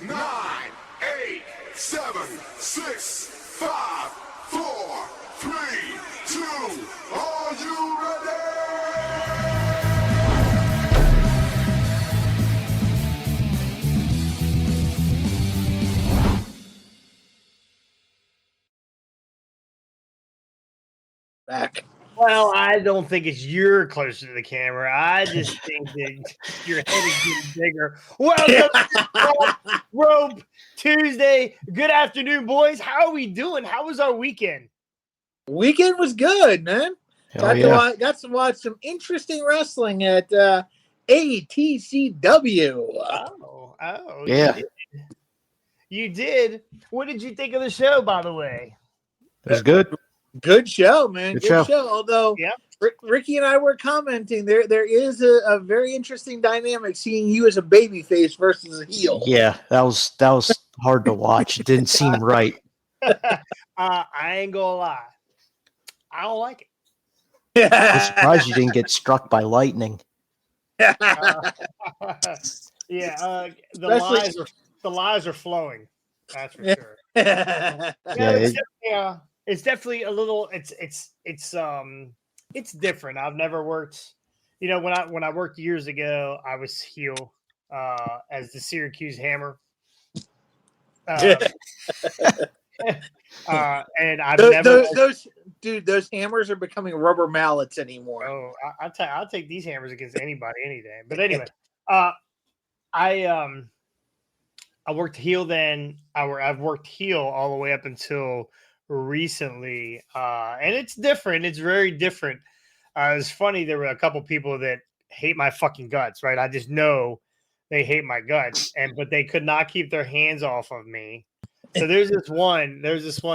9, 8, 7, 6, 5, 4, 3, 2. Are you ready? Back. Well, I don't think it's you're closer to the camera. I just think that your head is getting bigger. Welcome to Rope Tuesday. Good afternoon, boys. How are we doing? How was our weekend? Weekend was good, man. Got to watch some interesting wrestling at ATCW. Oh, yeah. You did. What did you think of the show, by the way? It was good. Good show, man. Good show. Although Ricky and I were commenting, there is a very interesting dynamic seeing you as a babyface versus a heel. Yeah, that was hard to watch. It didn't seem right. I ain't gonna lie. I don't like it. I'm surprised you didn't get struck by lightning. The lies are flowing. That's for sure. It's definitely a little. It's different. I've never worked. You know, when I worked years ago, I was heel as the Syracuse Hammer. And I've never those hammers are becoming rubber mallets anymore. Oh, I'll take these hammers against anybody any day. But anyway, I worked heel then. I've worked heel all the way up until recently, and it's different. It's very different. It's funny. There were a couple people that hate my fucking guts. Right? I just know they hate my guts, but they could not keep their hands off of me. So there's this one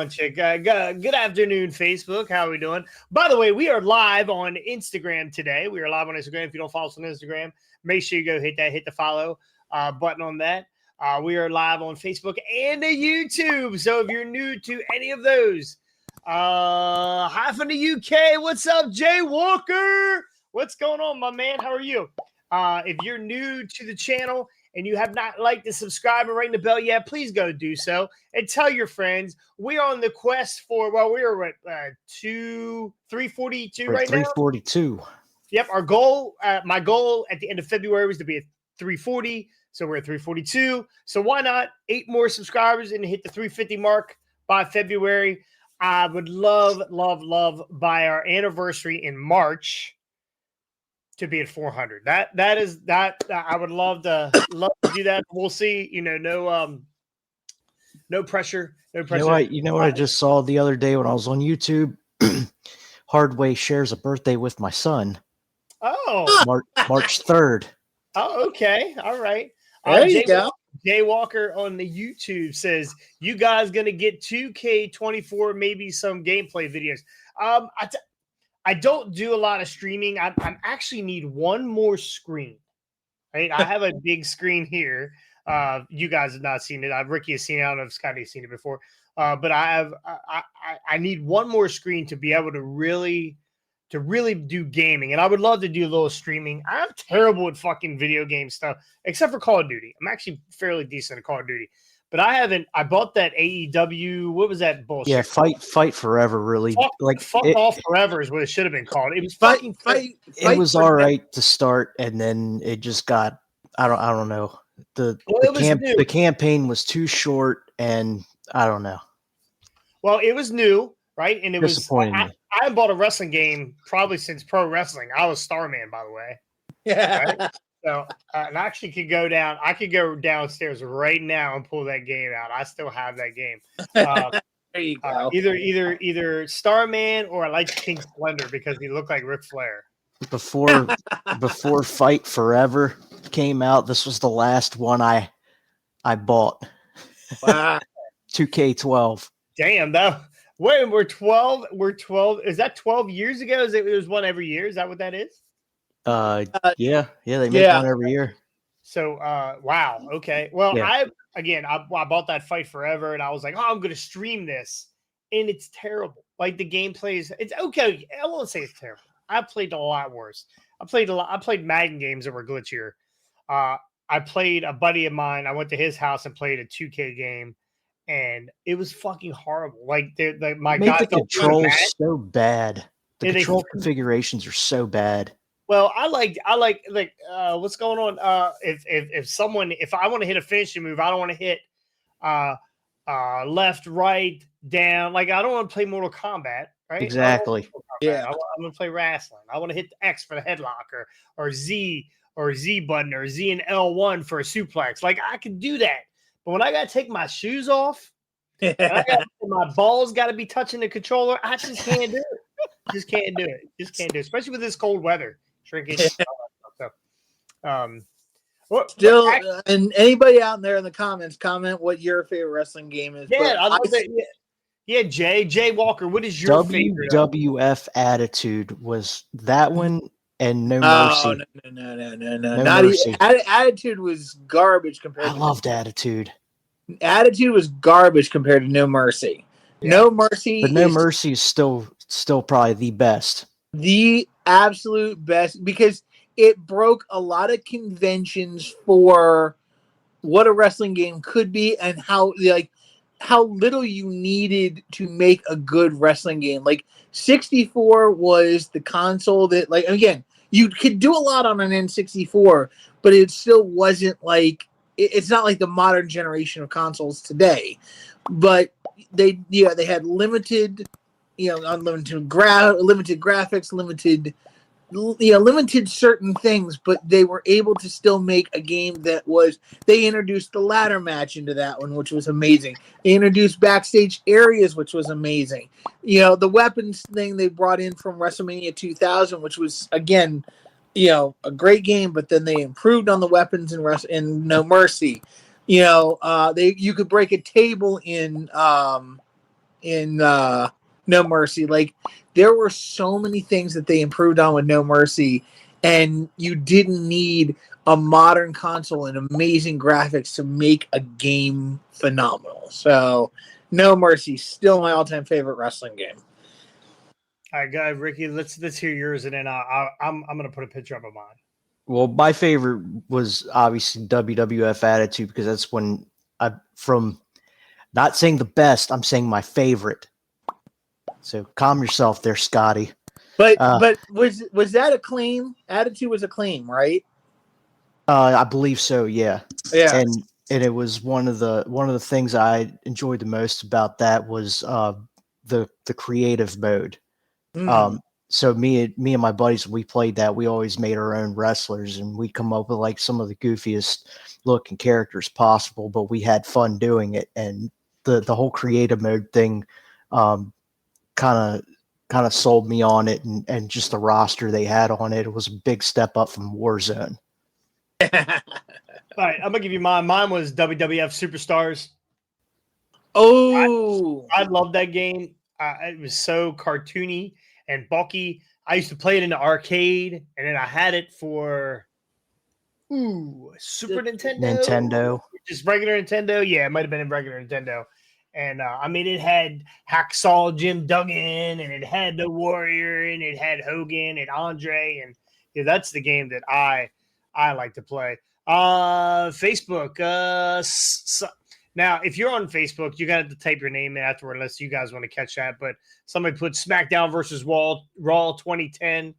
chick. Good afternoon, Facebook. How are we doing? By the way, we are live on Instagram today. We are live on Instagram. If you don't follow us on Instagram, make sure you go hit the follow button on that. We are live on Facebook and the YouTube. So if you're new to any of those, hi from the UK. What's up, Jay Walker? What's going on, my man? How are you? If you're new to the channel and you have not liked and subscribed and ring the bell yet, please go do so and tell your friends. We are on the quest for, we're at 342 right now. 342. Yep. Our goal, my goal at the end of February was to be at 340. So we're at 342. So why not 8 more subscribers and hit the 350 mark by February? I would love by our anniversary in March to be at 400. That is I would love to do that. We'll see. You know, no pressure. You know what I just saw the other day when I was on YouTube? Hardway shares a birthday with my son. Oh, March 3rd. Oh, okay. All right. There you go. Jay Walker on the YouTube says, you guys going to get 2K24, maybe some gameplay videos. I don't do a lot of streaming. I actually need one more screen. Right? I have a big screen here. You guys have not seen it. Ricky has seen it. I don't know if Scotty has seen it before. But I need one more screen to be able to really do gaming. And I would love to do a little streaming. I'm terrible at fucking video game stuff, except for Call of Duty. I'm actually fairly decent at Call of Duty. But I bought that AEW. What was that bullshit? Yeah, Fight Forever, really. Fuck Off Forever is what it should have been called. It was Fight. It was all right to start, and then it just got, I don't know. The campaign was too short, and I don't know. Well, it was new, right? And it was disappointing. I haven't bought a wrestling game probably since pro wrestling. I was Starman, by the way. Yeah. Right? So, and I actually could go down. I could go downstairs right now and pull that game out. I still have that game. There you go. Either Starman or I like King Splendor because he looked like Ric Flair. Before Fight Forever came out, this was the last one I bought. Wow. 2K12. Damn, wait, we're 12. We're 12. Is that 12 years ago? It was one every year? Is that what that is? Yeah, they make one every year. So, wow. Okay. Well, yeah. I bought that Fight Forever and I was like, oh, I'm going to stream this. And it's terrible. Like the gameplay it's okay. I won't say it's terrible. I played a lot worse. I played Madden games that were glitchier. I played a buddy of mine. I went to his house and played a 2K game, and it was fucking horrible. Like, my Make guy the felt controls so bad. The Yeah, control configurations are so bad. Well, I like what's going on. If I want to hit a finishing move, I don't want to hit left, right, down. Like, I don't want to play Mortal Kombat, right? Exactly. Yeah, I want to play wrestling. I want to hit the X for the headlock, or Z button, or Z and L1 for a suplex. Like, I can do that, but when I gotta take my shoes off, and my balls got to be touching the controller, I just can't do it. Just can't do it. Especially with this cold weather. Shrinkage. Still, and anybody out there in the comments, comment what your favorite wrestling game is. Yeah, I love that. Yeah, Jay Walker, what is your favorite? WWF Attitude was that one, and No Mercy. No. Not Mercy. Attitude was garbage compared. I loved Attitude. Attitude was garbage compared to No Mercy. Yeah. No Mercy, but No Mercy is still probably the best. The absolute best, because it broke a lot of conventions for what a wrestling game could be, and how little you needed to make a good wrestling game. Like, 64 was the console that, like, again, you could do a lot on an N64, but it still wasn't like, it's not like the modern generation of consoles today. But they had limited, limited graphics, limited certain things, but they were able to still make a game that was. They introduced the ladder match into that one, which was amazing. They introduced backstage areas, which was amazing. The weapons thing they brought in from WrestleMania 2000, which was, again, a great game, but then they improved on the weapons in No Mercy. You could break a table in No Mercy. Like, there were so many things that they improved on with No Mercy, and you didn't need a modern console and amazing graphics to make a game phenomenal. So, No Mercy, still my all-time favorite wrestling game. All right, guys, Ricky, let's hear yours, and then I'm gonna put a picture up of mine. Well, my favorite was obviously WWF Attitude, because that's when from not saying the best, I'm saying my favorite. So calm yourself there, Scotty. But was that a claim? Attitude was a claim, right? I believe so. Yeah. Yeah. And it was one of the things I enjoyed the most about that was the creative mode. Mm. So me and my buddies, we played that. We always made our own wrestlers, and we come up with like some of the goofiest looking characters possible, but we had fun doing it. And the whole creative mode thing kind of sold me on it, and just the roster they had on it. It was a big step up from Warzone. All right, I'm gonna give you mine. Mine was WWF Superstars. Oh, I love that game. It was so cartoony and bulky. I used to play it in the arcade, and then I had it for Super Nintendo. Just regular Nintendo. Yeah, it might have been in regular Nintendo. And it had Hacksaw Jim Duggan, and it had the Warrior, and it had Hogan and Andre, and that's the game that I like to play. Facebook. Now, if you're on Facebook, you got to type your name in afterward, unless you guys want to catch that. But somebody put SmackDown versus Raw 2010.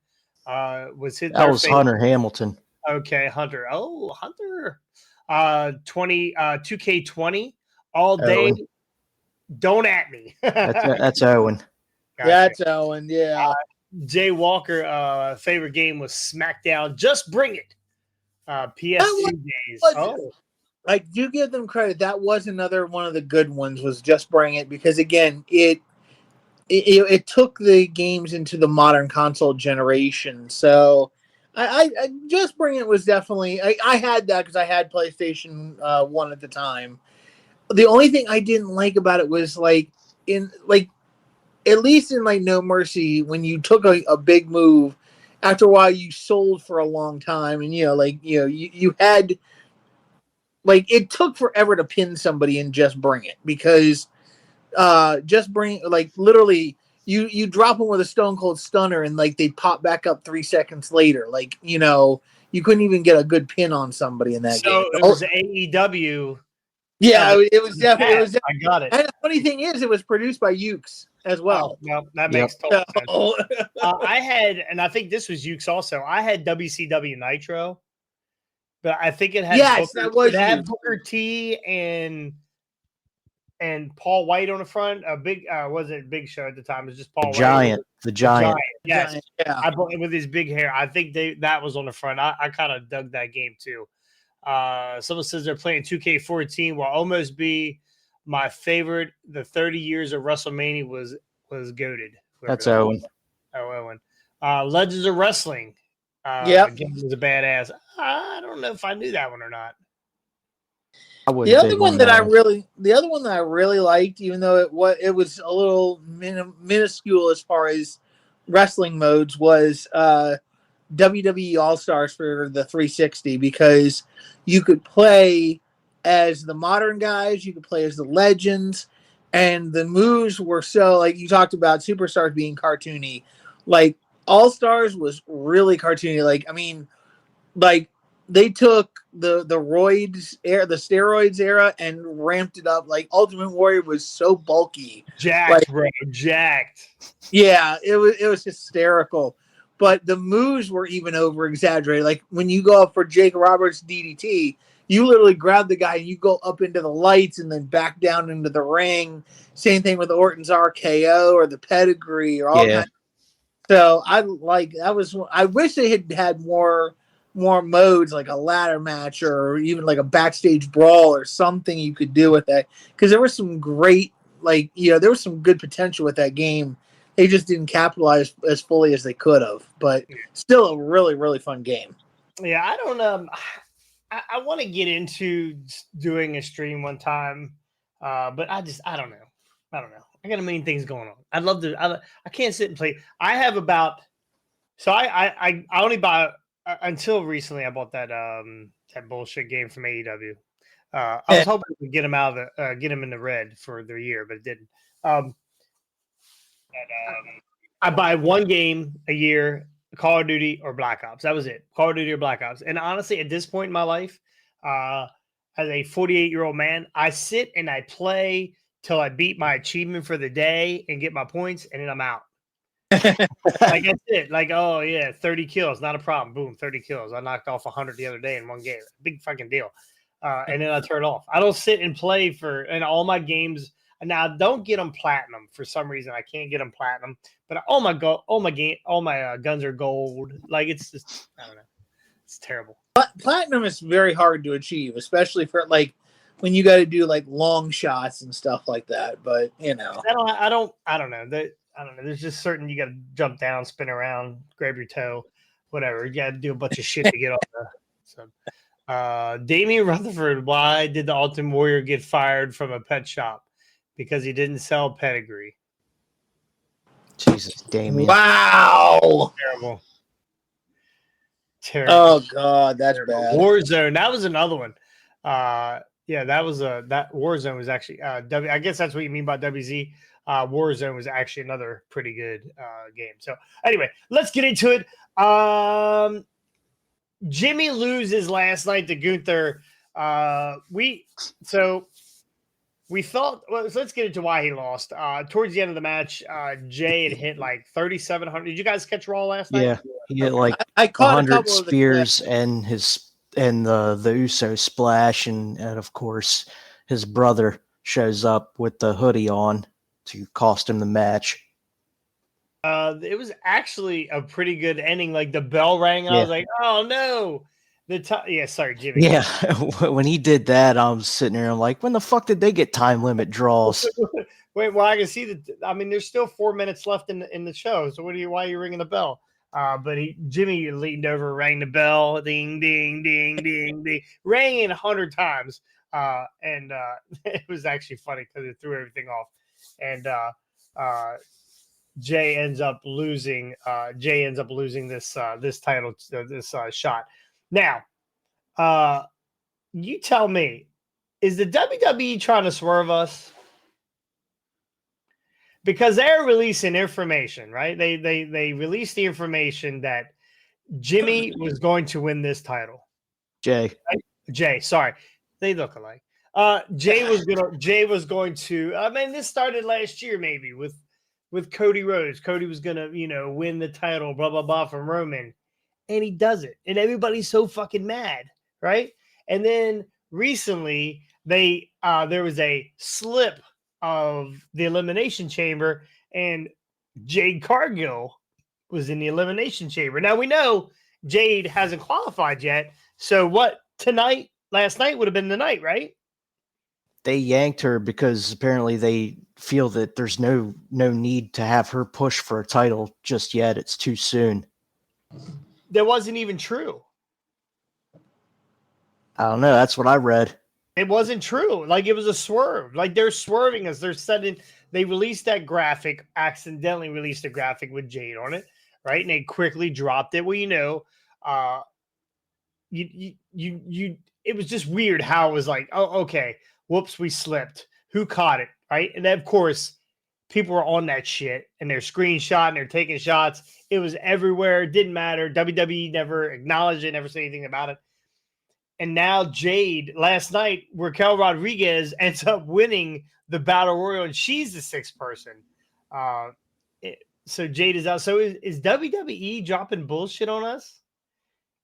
Was hit. That was Hunter Hamilton. Okay, Hunter. Oh, Hunter. 2K20 all day. Owen. Don't at me. That's Owen. Gotcha. That's Owen. Yeah. Jay Walker. Favorite game was SmackDown. Just Bring It. PS2 days. I do give them credit. That was another one of the good ones. Was Just Bring It, because again, it took the games into the modern console generation. So, I Just Bring It was definitely. I had that because I had PlayStation 1 at the time. The only thing I didn't like about it was at least in No Mercy, when you took a big move, after a while you sold for a long time, and you had it took forever to pin somebody in Just Bring It, because Just Bring literally you drop them with a Stone Cold Stunner, and they pop back up 3 seconds later. You you couldn't even get a good pin on somebody in that So game. it was AEW. Yeah, it was definitely. It was. I got it. And the funny thing is, it was produced by Ukes as well. No, that Yep. makes total sense. So, I had, and I think this was Ukes also. I had WCW Nitro, but I think it had Yes, Booker, that was it had Ukes. Booker T and Paul White on the front. A big wasn't Big Show at the time. It was just Paul White. The giant. Yes, yeah. I bought it with his big hair. I think that was on the front. I kind of dug that game too. Someone says they're playing 2K14. Will almost be my favorite. The 30 years of WrestleMania was goated. That's Owen. Owen. Legends of Wrestling. Again, was a badass. I don't know if I knew that one or not. The other one that I really liked, even though it was a little minuscule as far as wrestling modes, was WWE All Stars for the 360, because you could play as the modern guys, you could play as the legends, and the moves were so, like you talked about Superstars being cartoony, like All Stars was really cartoony. Like, I mean, like they took the steroids era and ramped it up. Like Ultimate Warrior was so bulky, jacked, bro, jacked. Yeah, it was hysterical. But the moves were even over exaggerated. Like when you go up for Jake Roberts DDT, you literally grab the guy and you go up into the lights and then back down into the ring. Same thing with Orton's RKO or the pedigree or all kinds. So I wish they had more modes, like a ladder match or even like a backstage brawl or something you could do with that, because there was some great, like, there was some good potential with that game. They just didn't capitalize as fully as they could have, but still a really, really fun game. Yeah, I don't I want to get into doing a stream one time, but I don't know. I got a million things going on. I'd love to. I can't sit and play. I have about. So I only buy until recently. I bought that bullshit game from AEW. I was hoping to get him out of get him in the red for the year, but it didn't. I buy one game a year, Call of Duty or Black Ops. That was it. Call of Duty or Black Ops. And honestly, at this point in my life, as a 48-year-old man, I sit and I play till I beat my achievement for the day and get my points, and then I'm out. Like that's it. Like, oh yeah, 30 kills, not a problem. Boom, 30 kills. I knocked off 100 the other day in one game. Big fucking deal. And then I turn off. I don't sit and play and all my games. Now I don't get them platinum for some reason. I can't get them platinum, but all my guns are gold. Like it's just, I don't know. It's terrible. Platinum is very hard to achieve, especially for like when you got to do like long shots and stuff like that. But I don't know. There's just certain, you got to jump down, spin around, grab your toe, whatever. You got to do a bunch of shit to get off Damian Rutherford, why did the Ultimate Warrior get fired from a pet shop? Because he didn't sell pedigree. Jesus, Damian. Wow. Terrible. Oh God, that's bad. Warzone. That was another one. That Warzone was actually I guess that's what you mean by WZ. Warzone was actually another pretty good game. So anyway, let's get into it. Jimmy loses last night to Gunther. We thought, so let's get into why he lost. Towards the end of the match, Jay had hit like 3,700. Did you guys catch Raw last night? Yeah, he hit like I caught 100 spears and the Uso splash, and of course his brother shows up with the hoodie on to cost him the match. It was actually a pretty good ending. Like the bell rang, and I was like, "Oh no!" Sorry, Jimmy. Yeah, when he did that, I was sitting there. I'm like, when the fuck did they get time limit draws? Wait, well, I can see that. I mean, there's still 4 minutes left in the show. So why are you ringing the bell? But Jimmy leaned over, rang the bell, ding, ding, ding, ding, ding, rang it 100 times, and it was actually funny because it threw everything off. And Jay ends up losing. This title, this shot. Now, you tell me, is the WWE trying to swerve us? Because they're releasing information, right? They released the information that Jimmy was going to win this title. Jay, sorry. They look alike. Jay was going to. I mean, this started last year, maybe with Cody Rhodes. Cody was gonna, win the title, blah blah blah, from Roman, and he does it, and everybody's so fucking mad, right? And then recently, there was a slip of the Elimination Chamber, and Jade Cargill was in the Elimination Chamber. Now we know Jade hasn't qualified yet, so what? Last night would have been the night, right? They yanked her because apparently they feel that there's no need to have her push for a title just yet. It's too soon. That wasn't even true. I don't know. That's what I read. It wasn't true. Like, it was a swerve. Like, they're swerving us. They released that graphic, accidentally released a graphic with Jade on it, right? And they quickly dropped it. Well, it was just weird how it was like, oh, okay, whoops, we slipped. Who caught it, right? And then, of course, people were on that shit, and they're screenshotting, they're taking shots. It was everywhere. It didn't matter. WWE never acknowledged it, never said anything about it. And now Jade, last night, Raquel Rodriguez ends up winning the Battle Royal, and she's the sixth person. So Jade is out. So is WWE dropping bullshit on us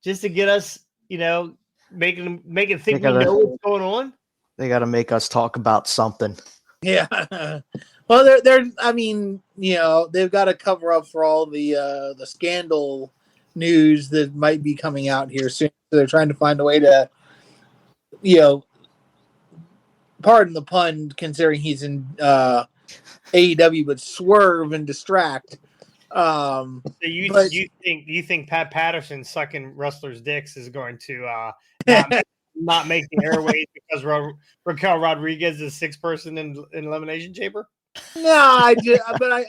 just to get us, making think we know what's going on? They got to make us talk about something. Yeah. Well, they're. I mean, they've got to cover up for all the scandal news that might be coming out here soon. So they're trying to find a way to, pardon the pun, considering he's in AEW, but swerve and distract. So you think Pat Patterson sucking wrestlers' dicks is going to not make the airways because Raquel Rodriguez is sixth person in Elimination Chamber? No,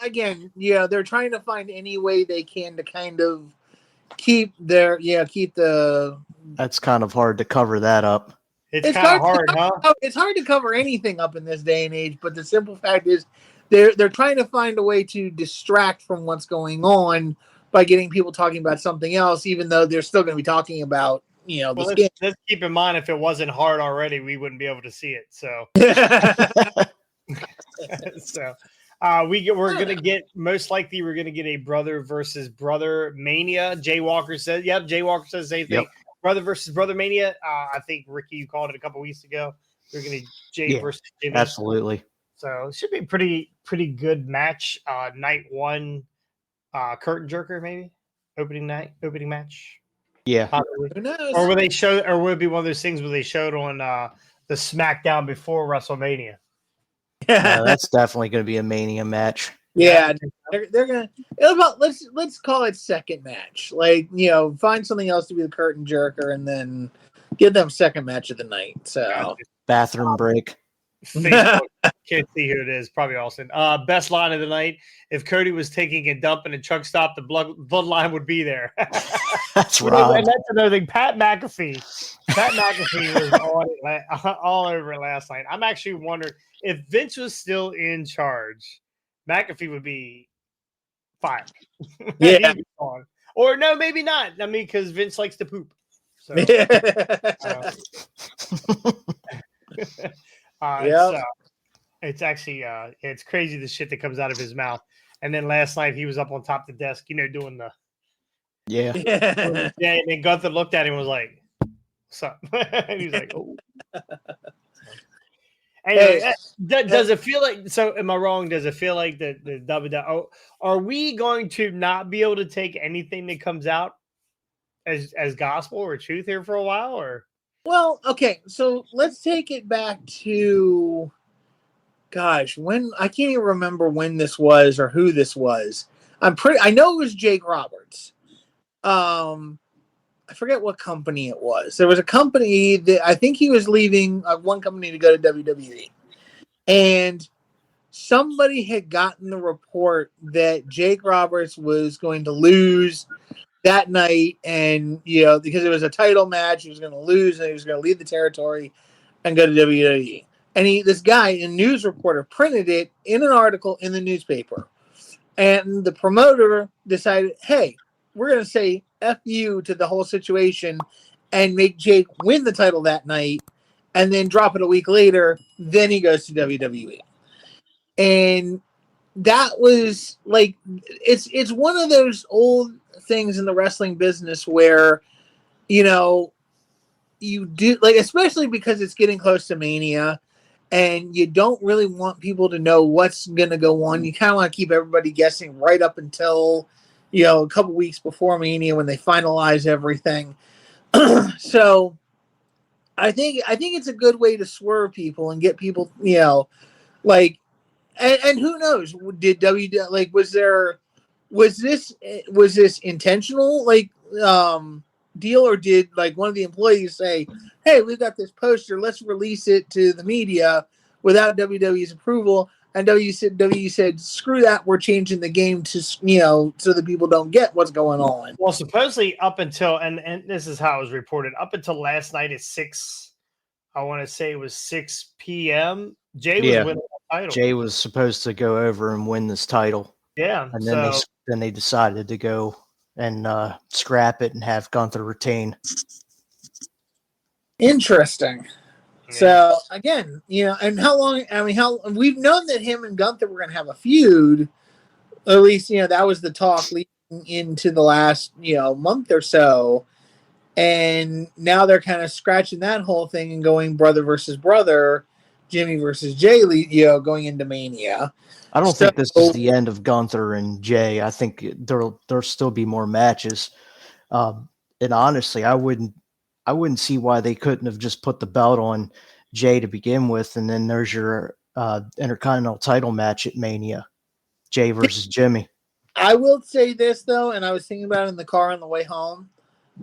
again, they're trying to find any way they can to kind of keep the. That's kind of hard to cover that up. It's kind of hard, huh? It's hard to cover anything up in this day and age, but the simple fact is they're trying to find a way to distract from what's going on by getting people talking about something else, even though they're still going to be talking about the skin. Let's keep in mind, if it wasn't hard already, we wouldn't be able to see it. So, we're gonna get, most likely we're gonna get a brother versus brother mania. Jay Walker says, "Yep." Jay Walker says the same thing. Yep. Brother versus brother mania. I think Ricky, you called it a couple weeks ago. We're gonna Jay versus Jimmy. Absolutely. So it should be a pretty good match. Night one, curtain jerker maybe opening match. Yeah. Who knows? Or will they show? Or will it be one of those things where they showed on the SmackDown before WrestleMania? Yeah, that's definitely going to be a Mania match. Yeah, they're gonna. Let's call it second match. Like, find something else to be the curtain jerker, and then give them second match of the night. So bathroom break. Facebook. Can't see who it is. Probably Austin. Best line of the night: if Cody was taking a dump in a truck stop, the bloodline would be there. That's right. And that's another thing. Pat McAfee was all over it last night. I'm actually wondering if Vince was still in charge, McAfee would be fired. Yeah. Or no, maybe not. I mean, because Vince likes to poop. So. It's actually it's crazy the shit that comes out of his mouth. And then last night he was up on top of the desk, doing the yeah. And then Gunther looked at him and was like, "What's up?" And he's like, "Oh." Anyway, does it feel like? So, am I wrong? Does it feel like the WWE? Are we going to not be able to take anything that comes out as gospel or truth here for a while, or? Well, okay, so let's take it back to, when I can't even remember when this was or who this was. I know it was Jake Roberts. I forget what company it was. There was a company that I think he was leaving one company to go to WWE, and somebody had gotten the report that Jake Roberts was going to lose that night, and because it was a title match, he was going to lose, and he was going to leave the territory and go to WWE. And this guy, a news reporter, printed it in an article in the newspaper, and the promoter decided, hey, we're going to say F you to the whole situation and make Jake win the title that night and then drop it a week later. Then he goes to WWE. And that was like, it's one of those old things in the wrestling business where, you know, you do like, especially because it's getting close to Mania and you don't really want people to know what's going to go on. You kind of want to keep everybody guessing right up until, you know, a couple weeks before Mania when they finalize everything. So I think it's a good way to swerve people and get people, you know, like, and who knows? Did like was this intentional like deal, or did like one of the employees say, "Hey, we've got this poster, let's release it to the media without WWE's approval"? And WWE said, "Screw that, we're changing the game to, you know, so that people don't get what's going on." Well, supposedly up until and this is how it was reported, up until last night at 6, I want to say it was 6 p.m. Jay was winning the title. Jay was supposed to go over and win this title. Yeah. And then they decided to go and scrap it and have Gunther retain. Interesting. Yeah. So again, you know, and how long? I mean, how we've known that him and Gunther were going to have a feud. At least, you know, that was the talk leading into the last, you know, month or so. And now they're kind of scratching that whole thing and going brother versus brother, Jimmy versus Jay, you know, going into Mania. I don't think this is the end of Gunther and Jay. I think there'll still be more matches. And honestly, I wouldn't see why they couldn't have just put the belt on Jay to begin with, and then there's your Intercontinental title match at Mania, Jay versus Jimmy. I will say this though, and I was thinking about it in the car on the way home.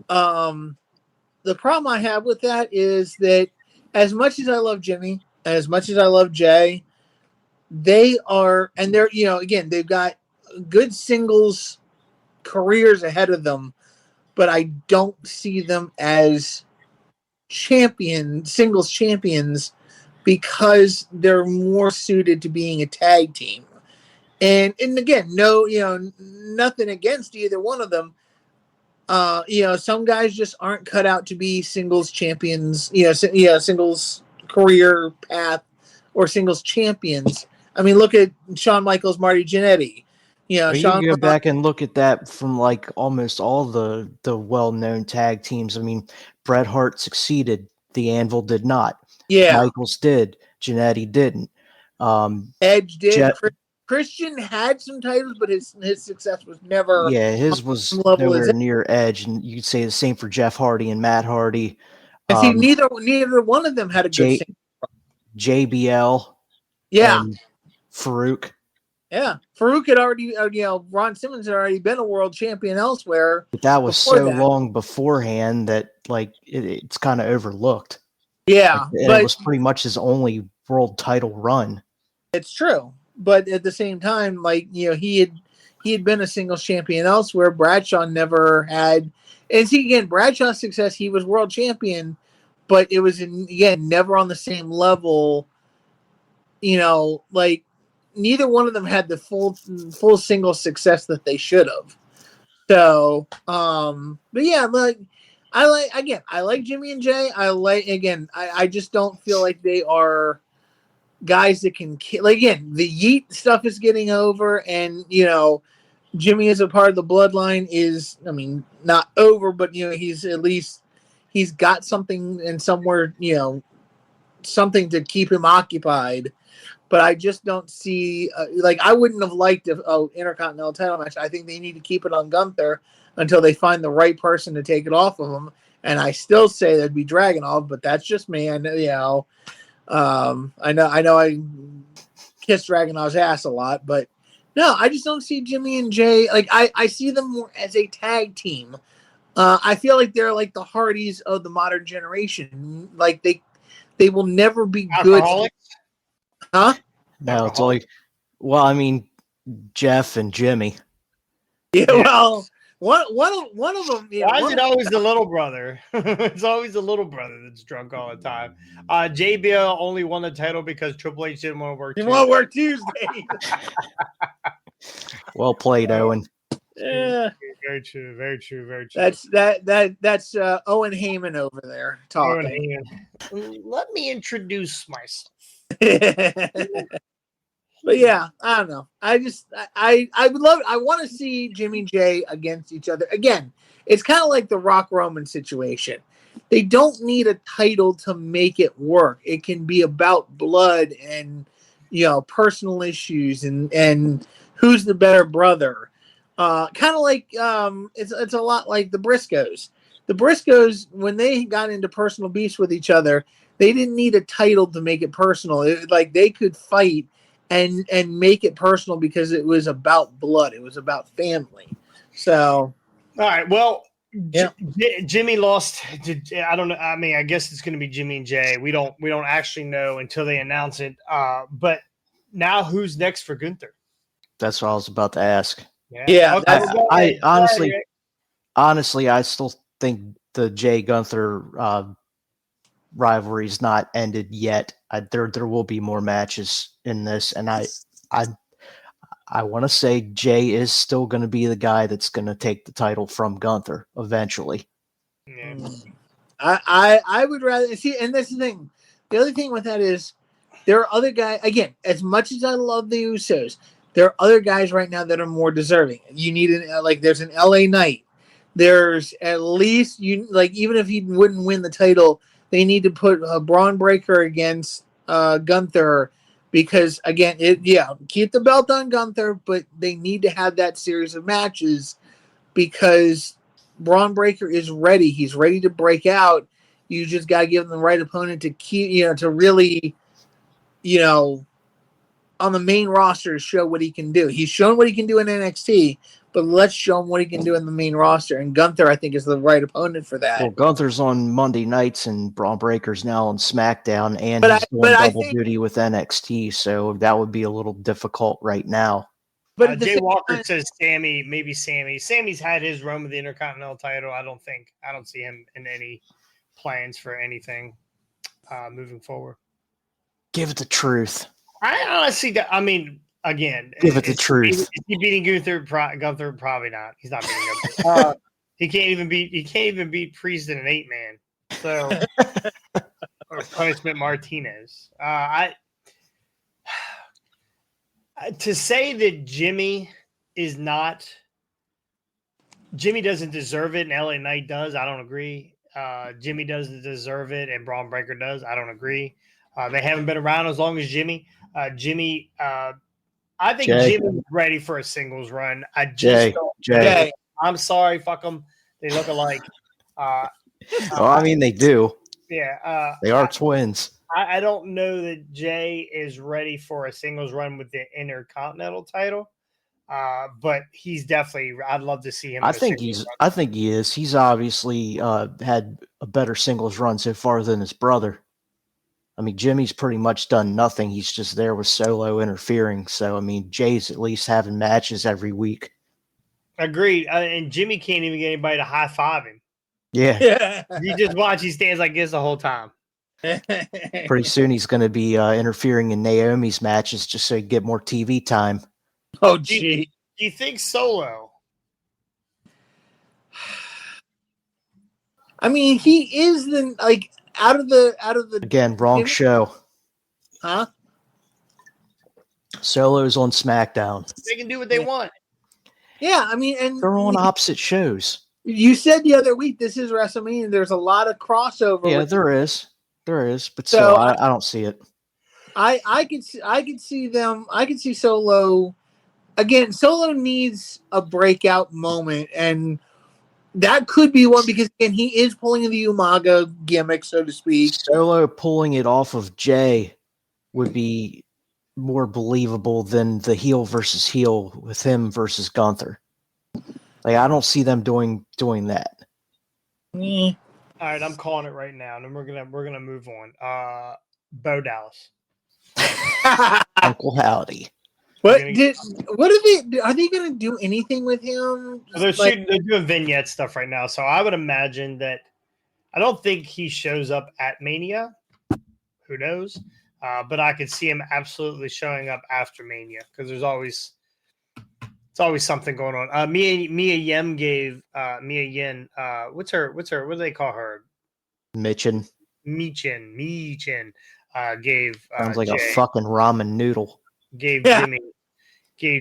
The problem I have with that is that as much as I love Jimmy, as much as I love Jay, they are, and they're, you know, again, they've got good singles careers ahead of them, but I don't see them as singles champions, because they're more suited to being a tag team. And again, no, you know, nothing against either one of them. You know, some guys just aren't cut out to be singles champions, you know, singles career path or singles champions. I mean, look at Shawn Michaels, Marty Jannetty. You know, you go back and look at that from like almost all the well-known tag teams. I mean, Bret Hart succeeded. The Anvil did not. Yeah. Michaels did. Jannetty didn't. Edge did. Christian had some titles, but his success was never. Yeah, his was nowhere near Edge, and you could say the same for Jeff Hardy and Matt Hardy. And see, neither one of them had a good JBL. Yeah. And Farouk. Yeah, Farouk had already, you know, Ron Simmons had already been a world champion elsewhere. But that was so long beforehand that, like, it's kind of overlooked. Yeah, but it was pretty much his only world title run. It's true, but at the same time, like, you know, he had been a singles champion elsewhere. Bradshaw never had, and see, again, Bradshaw's success, he was world champion, but it was never on the same level. You know, like, neither one of them had the full single success that they should have. So, but yeah, like, I like Jimmy and Jay. I just don't feel like they are guys that can, like, again, the Yeet stuff is getting over, and, you know, Jimmy as a part of the bloodline is, I mean, not over, but, you know, he's got something and somewhere, you know, something to keep him occupied. But I just don't see, like, I wouldn't have liked an Intercontinental title match. I think they need to keep it on Gunther until they find the right person to take it off of him. And I still say that'd be Dragunov, but that's just me. I know, you know, I know I kiss Dragunov's ass a lot, but no, I just don't see Jimmy and Jay. Like, I see them more as a tag team. I feel like they're like the Hardys of the modern generation. Like, they will never be good. Huh? No, it's like, well, I mean, Jeff and Jimmy. Yeah, well, one of them. You know, why is it always the little brother? It's always the little brother that's drunk all the time. JBL only won the title because Triple H didn't want to work. Didn't want to work Tuesday. Well played, Owen. Yeah. Very true. Very true. Very true. That's Owen Heyman over there talking. Let me introduce myself. But yeah, I don't know. I would love. I want to see Jimmy and Jay against each other again. It's kind of like the Rock Roman situation. They don't need a title to make it work. It can be about blood and personal issues and who's the better brother. Kind of like it's a lot like the Briscoes. The Briscoes, when they got into personal beefs with each other, they didn't need a title to make it personal. Like they could fight and make it personal because it was about blood. It was about family. So, all right. Well, yeah. Jimmy lost. I don't know. I mean, I guess it's going to be Jimmy and Jay. We don't actually know until they announce it. But now, who's next for Gunther? That's what I was about to ask. Yeah. Okay, honestly, I still think the Jay Gunther rivalry is not ended yet. There will be more matches in this, and I want to say Jay is still going to be the guy that's going to take the title from Gunther eventually. Yeah. I would rather see, and that's the thing. The other thing with that is there are other guys. Again, as much as I love the Usos, there are other guys right now that are more deserving. You need there's an LA Knight. There's at least even if he wouldn't win the title, they need to put Braun Breaker against Gunther because again, keep the belt on Gunther, but they need to have that series of matches because Braun Breaker is ready. He's ready to break out. You just got to give him the right opponent to keep, to really, on the main roster show what he can do. He's shown what he can do in NXT, but let's show him what he can do in the main roster. And Gunther, I think, is the right opponent for that. Well, Gunther's on Monday nights and Braun Breaker's now on SmackDown, and he's doing double duty with NXT, so that would be a little difficult right now. But Jay Walker says maybe Sammy. Sammy's had his run with the Intercontinental title. I don't see him in any plans for anything moving forward. Give it the truth. I honestly, again, give it the truth. Is he beating Gunther? Gunther, probably not. He's not beating Gunther. He can't even beat Priest in an 8-man. So, or Punishment Martinez. To say that Jimmy doesn't deserve it and LA Knight does, I don't agree. Jimmy doesn't deserve it and Braun Breaker does, I don't agree. They haven't been around as long as Jimmy. I think Jimmy's ready for a singles run. I just don't. Jay. I'm sorry, fuck them. They look alike. They do. Yeah. They are twins. I don't know that Jay is ready for a singles run with the Intercontinental title, but he's definitely. I'd love to see him. I think he is. He's obviously had a better singles run so far than his brother. I mean, Jimmy's pretty much done nothing. He's just there with Solo interfering. So, I mean, Jay's at least having matches every week. Agreed. And Jimmy can't even get anybody to high five him. Yeah. You just watch. He stands like this the whole time. Pretty soon he's going to be interfering in Naomi's matches just so he can get more TV time. Oh, gee. Do you think Solo? I mean, he is out of the again, wrong show. Huh? Solo's on SmackDown. They can do what they want. Yeah, I mean, and they're on opposite shows. You said the other week this is WrestleMania. There's a lot of crossover. Yeah, there is, but so I don't see it. I could see them. I could see Solo. Again, Solo needs a breakout moment, and that could be one because again he is pulling the Umaga gimmick, so to speak. Solo pulling it off of Jay would be more believable than the heel versus heel with him versus Gunther. Like I don't see them doing that. Mm. All right, I'm calling it right now, and then we're gonna move on. Bo Dallas, Uncle Howdy. Are they going to do anything with him? They're doing vignette stuff right now, so I would imagine that. I don't think he shows up at Mania. Who knows? But I could see him absolutely showing up after Mania because there's always It's always something going on. Mia Yin gave Mia Yin. What do they call her? Michin. Michin gave Sounds like Jay, a fucking ramen noodle. gave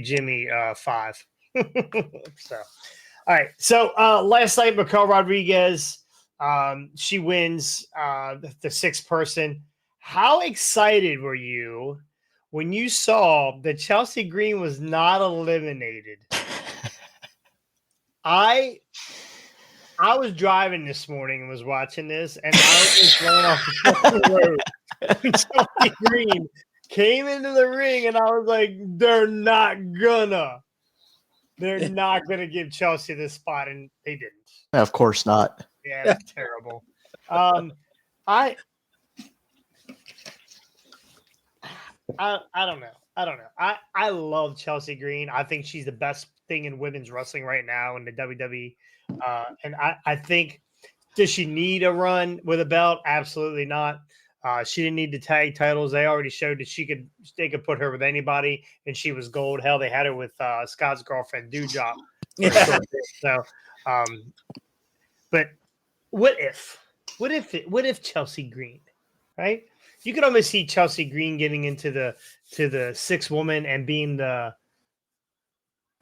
Jimmy 5. So, all right. So last night, Mikel Rodriguez, she wins the sixth person. How excited were you when you saw that Chelsea Green was not eliminated? I was driving this morning and was watching this, and I was just going off the road. Chelsea Green came into the ring, and I was like, they're not gonna give Chelsea this spot, and they didn't. Of course not. Yeah, it's terrible. I don't know. I love Chelsea Green. I think she's the best thing in women's wrestling right now in the WWE. And I think, does she need a run with a belt? Absolutely not. She didn't need the tag titles. They already showed that they could put her with anybody, and she was gold. Hell, they had her with Scott's girlfriend, Doudrop. Yeah. So, but what if Chelsea Green, right? You could almost see Chelsea Green getting into the sixth woman and being the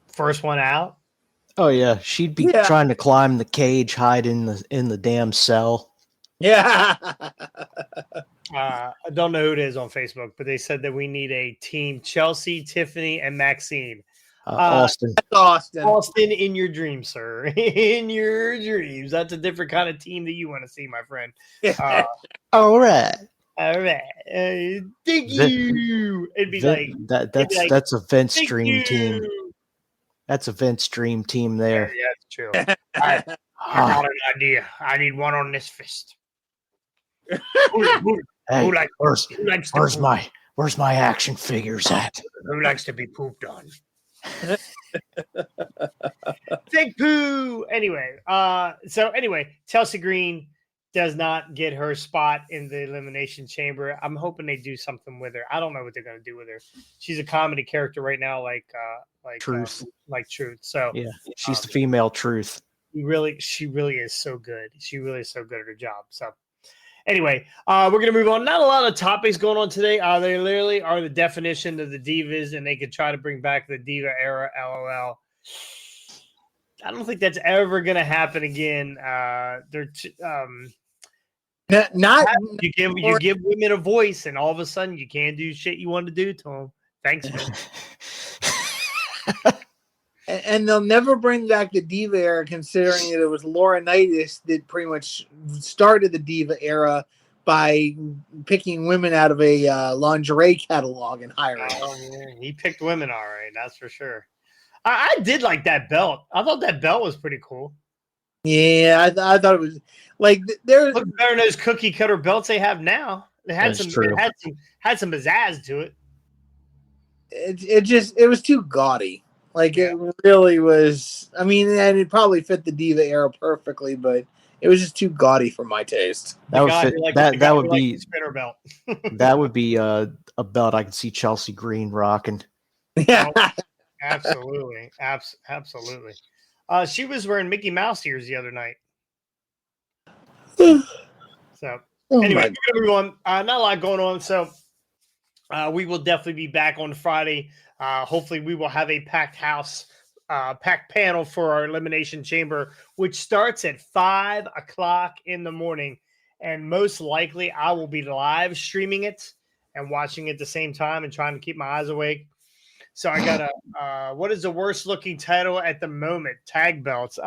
first one out. Oh yeah, she'd be trying to climb the cage, hide in the damn cell. Yeah. I don't know who it is on Facebook, but they said that we need a team: Chelsea, Tiffany, and Maxine. Austin. Austin, in your dreams, sir. In your dreams. That's a different kind of team that you want to see, my friend. All right. Thank you. It'd be that's a Vince thank Dream you. team. That's a Vince Dream team there. Yeah, it's true. I got an idea. I need one on this fist. Hey, likes where's my action figures at? Who likes to be pooped on? Big poo. Anyway, Chelsea Green does not get her spot in the Elimination Chamber. I'm hoping they do something with her. I don't know what they're going to do with her. She's a comedy character right now, like Truth. Like Truth. So yeah, she's the female Truth. She really is so good. She really is so good at her job. So anyway, we're going to move on. Not a lot of topics going on today. They literally are the definition of the divas, and they could try to bring back the diva era, LOL. I don't think that's ever going to happen again. You give women a voice, and all of a sudden you can't do shit you want to do to them. Thanks, man. And they'll never bring back the diva era, considering that it was Laurinaitis that pretty much started the diva era by picking women out of a lingerie catalog and hiring them. Man. He picked women all right, that's for sure. I did like that belt. I thought that belt was pretty cool. Yeah, I thought it was like there. Look better than those cookie cutter belts they have now. It had some pizzazz to it. It was too gaudy. Like it really was. I mean, and it probably fit the diva era perfectly, but it was just too gaudy for my taste. That would be spinner belt. That would be a belt I could see Chelsea Green rocking. Yeah, absolutely, absolutely. She was wearing Mickey Mouse ears the other night. So anyway, we're gonna move on. Not a lot going on. So we will definitely be back on Friday. Hopefully we will have a packed house, packed panel for our Elimination Chamber, which starts at 5:00 in the morning. And most likely I will be live streaming it and watching it at the same time and trying to keep my eyes awake. So I got what is the worst looking title at the moment? Tag belts.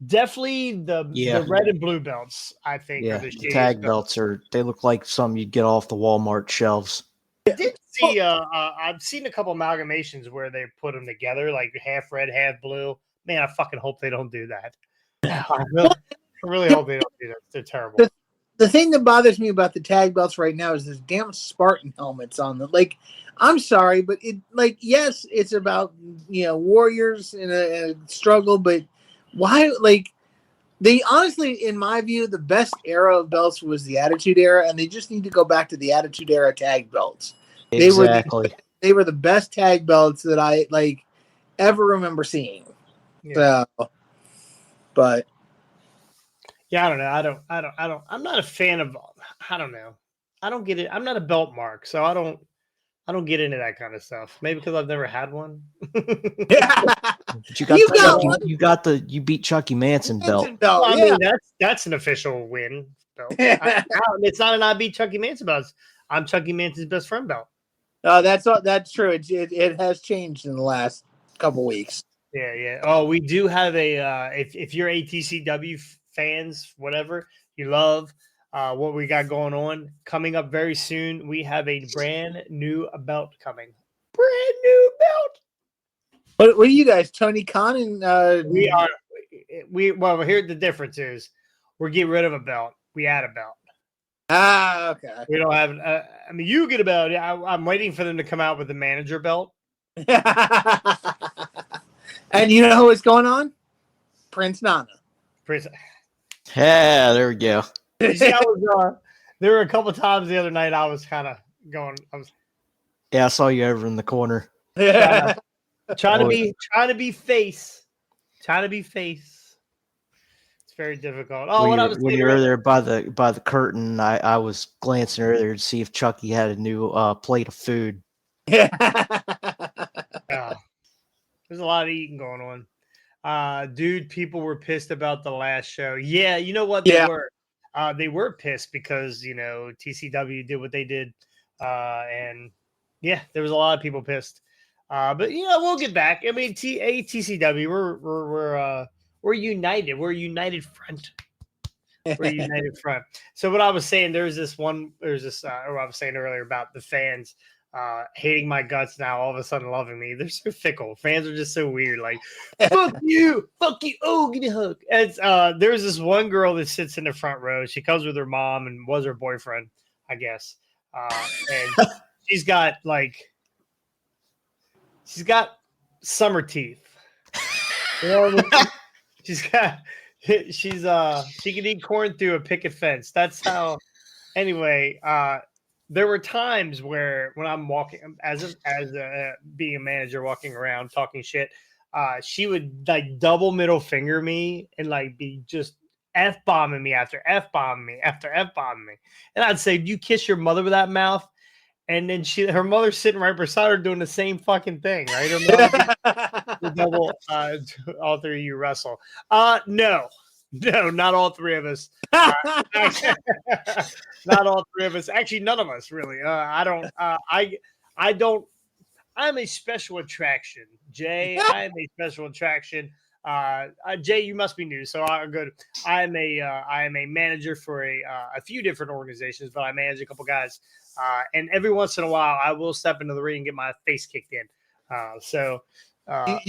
Definitely the red and blue belts, I think. Yeah, the tag belts they look like some you'd get off the Walmart shelves. I did see. I've seen a couple amalgamations where they put them together, like half red, half blue. Man, I fucking hope they don't do that. I really hope they don't do that. They're terrible. The thing that bothers me about the tag belts right now is this damn Spartan helmets on them. Like, I'm sorry, but yes, it's about warriors in a struggle, but why? Like, they honestly, in my view, the best era of belts was the Attitude Era, and they just need to go back to the Attitude Era tag belts. Exactly. They were the best tag belts that I like. ever remember seeing. Yeah. So, but Yeah, I don't know. I'm not a fan of. I don't know. I don't get it. I'm not a belt mark, so I don't get into that kind of stuff. Maybe because I've never had one. But you got You the got Chucky, one? you beat Chucky Manson belt. Manson belt, Well, I yeah. mean, that's an official win belt. It's not an I beat Chucky Manson belt. I'm Chucky Manson's best friend belt. That's true. It has changed in the last couple weeks. Yeah. Oh, we do have a if you're ATCW fans, whatever you love, what we got going on coming up very soon. We have a brand new belt coming. Brand new belt. What are you guys, Tony Khan and Well, here the difference is we're getting rid of a belt. We add a belt. Okay. We don't have. I mean, you get a belt. I'm waiting for them to come out with the manager belt. And you know what's going on? Prince Nana. Yeah, there we go. You see, there were a couple times the other night I was kind of going. Yeah, I saw you over in the corner. Trying to be face. Trying to be face. It's very difficult. Oh, when you were there by the curtain, I was glancing earlier to see if Chucky had a new plate of food. There's a lot of eating going on. Dude, people were pissed about the last show. Yeah, you know what? They were. They were pissed because, TCW did what they did. And yeah, there was a lot of people pissed. But we'll get back. I mean, TCW, we're united. We're a united front. We're a united front. So what I was saying, what I was saying earlier about the fans hating my guts now, all of a sudden loving me. They're so fickle. Fans are just so weird. Like, fuck you. Oh, give me a hug. And there's this one girl that sits in the front row. She comes with her mom and was her boyfriend, I guess. And she's got summer teeth. You know what I mean? She can eat corn through a picket fence. That's how. Anyway, there were times where when I'm walking as being a manager, walking around talking shit, she would double middle finger me and be just F-bombing me after F-bombing me after F-bombing me, and I'd say, "Do you kiss your mother with that mouth?" And then her mother's sitting right beside her doing the same fucking thing, right? Her mother double, all three of you wrestle. No, not all three of us. Not all three of us. Actually, none of us really. I don't. I'm a special attraction, Jay. I am a special attraction. Jay, you must be new, so I'm good. I am a manager for a few different organizations, but I manage a couple guys. And every once in a while, I will step into the ring and get my face kicked in.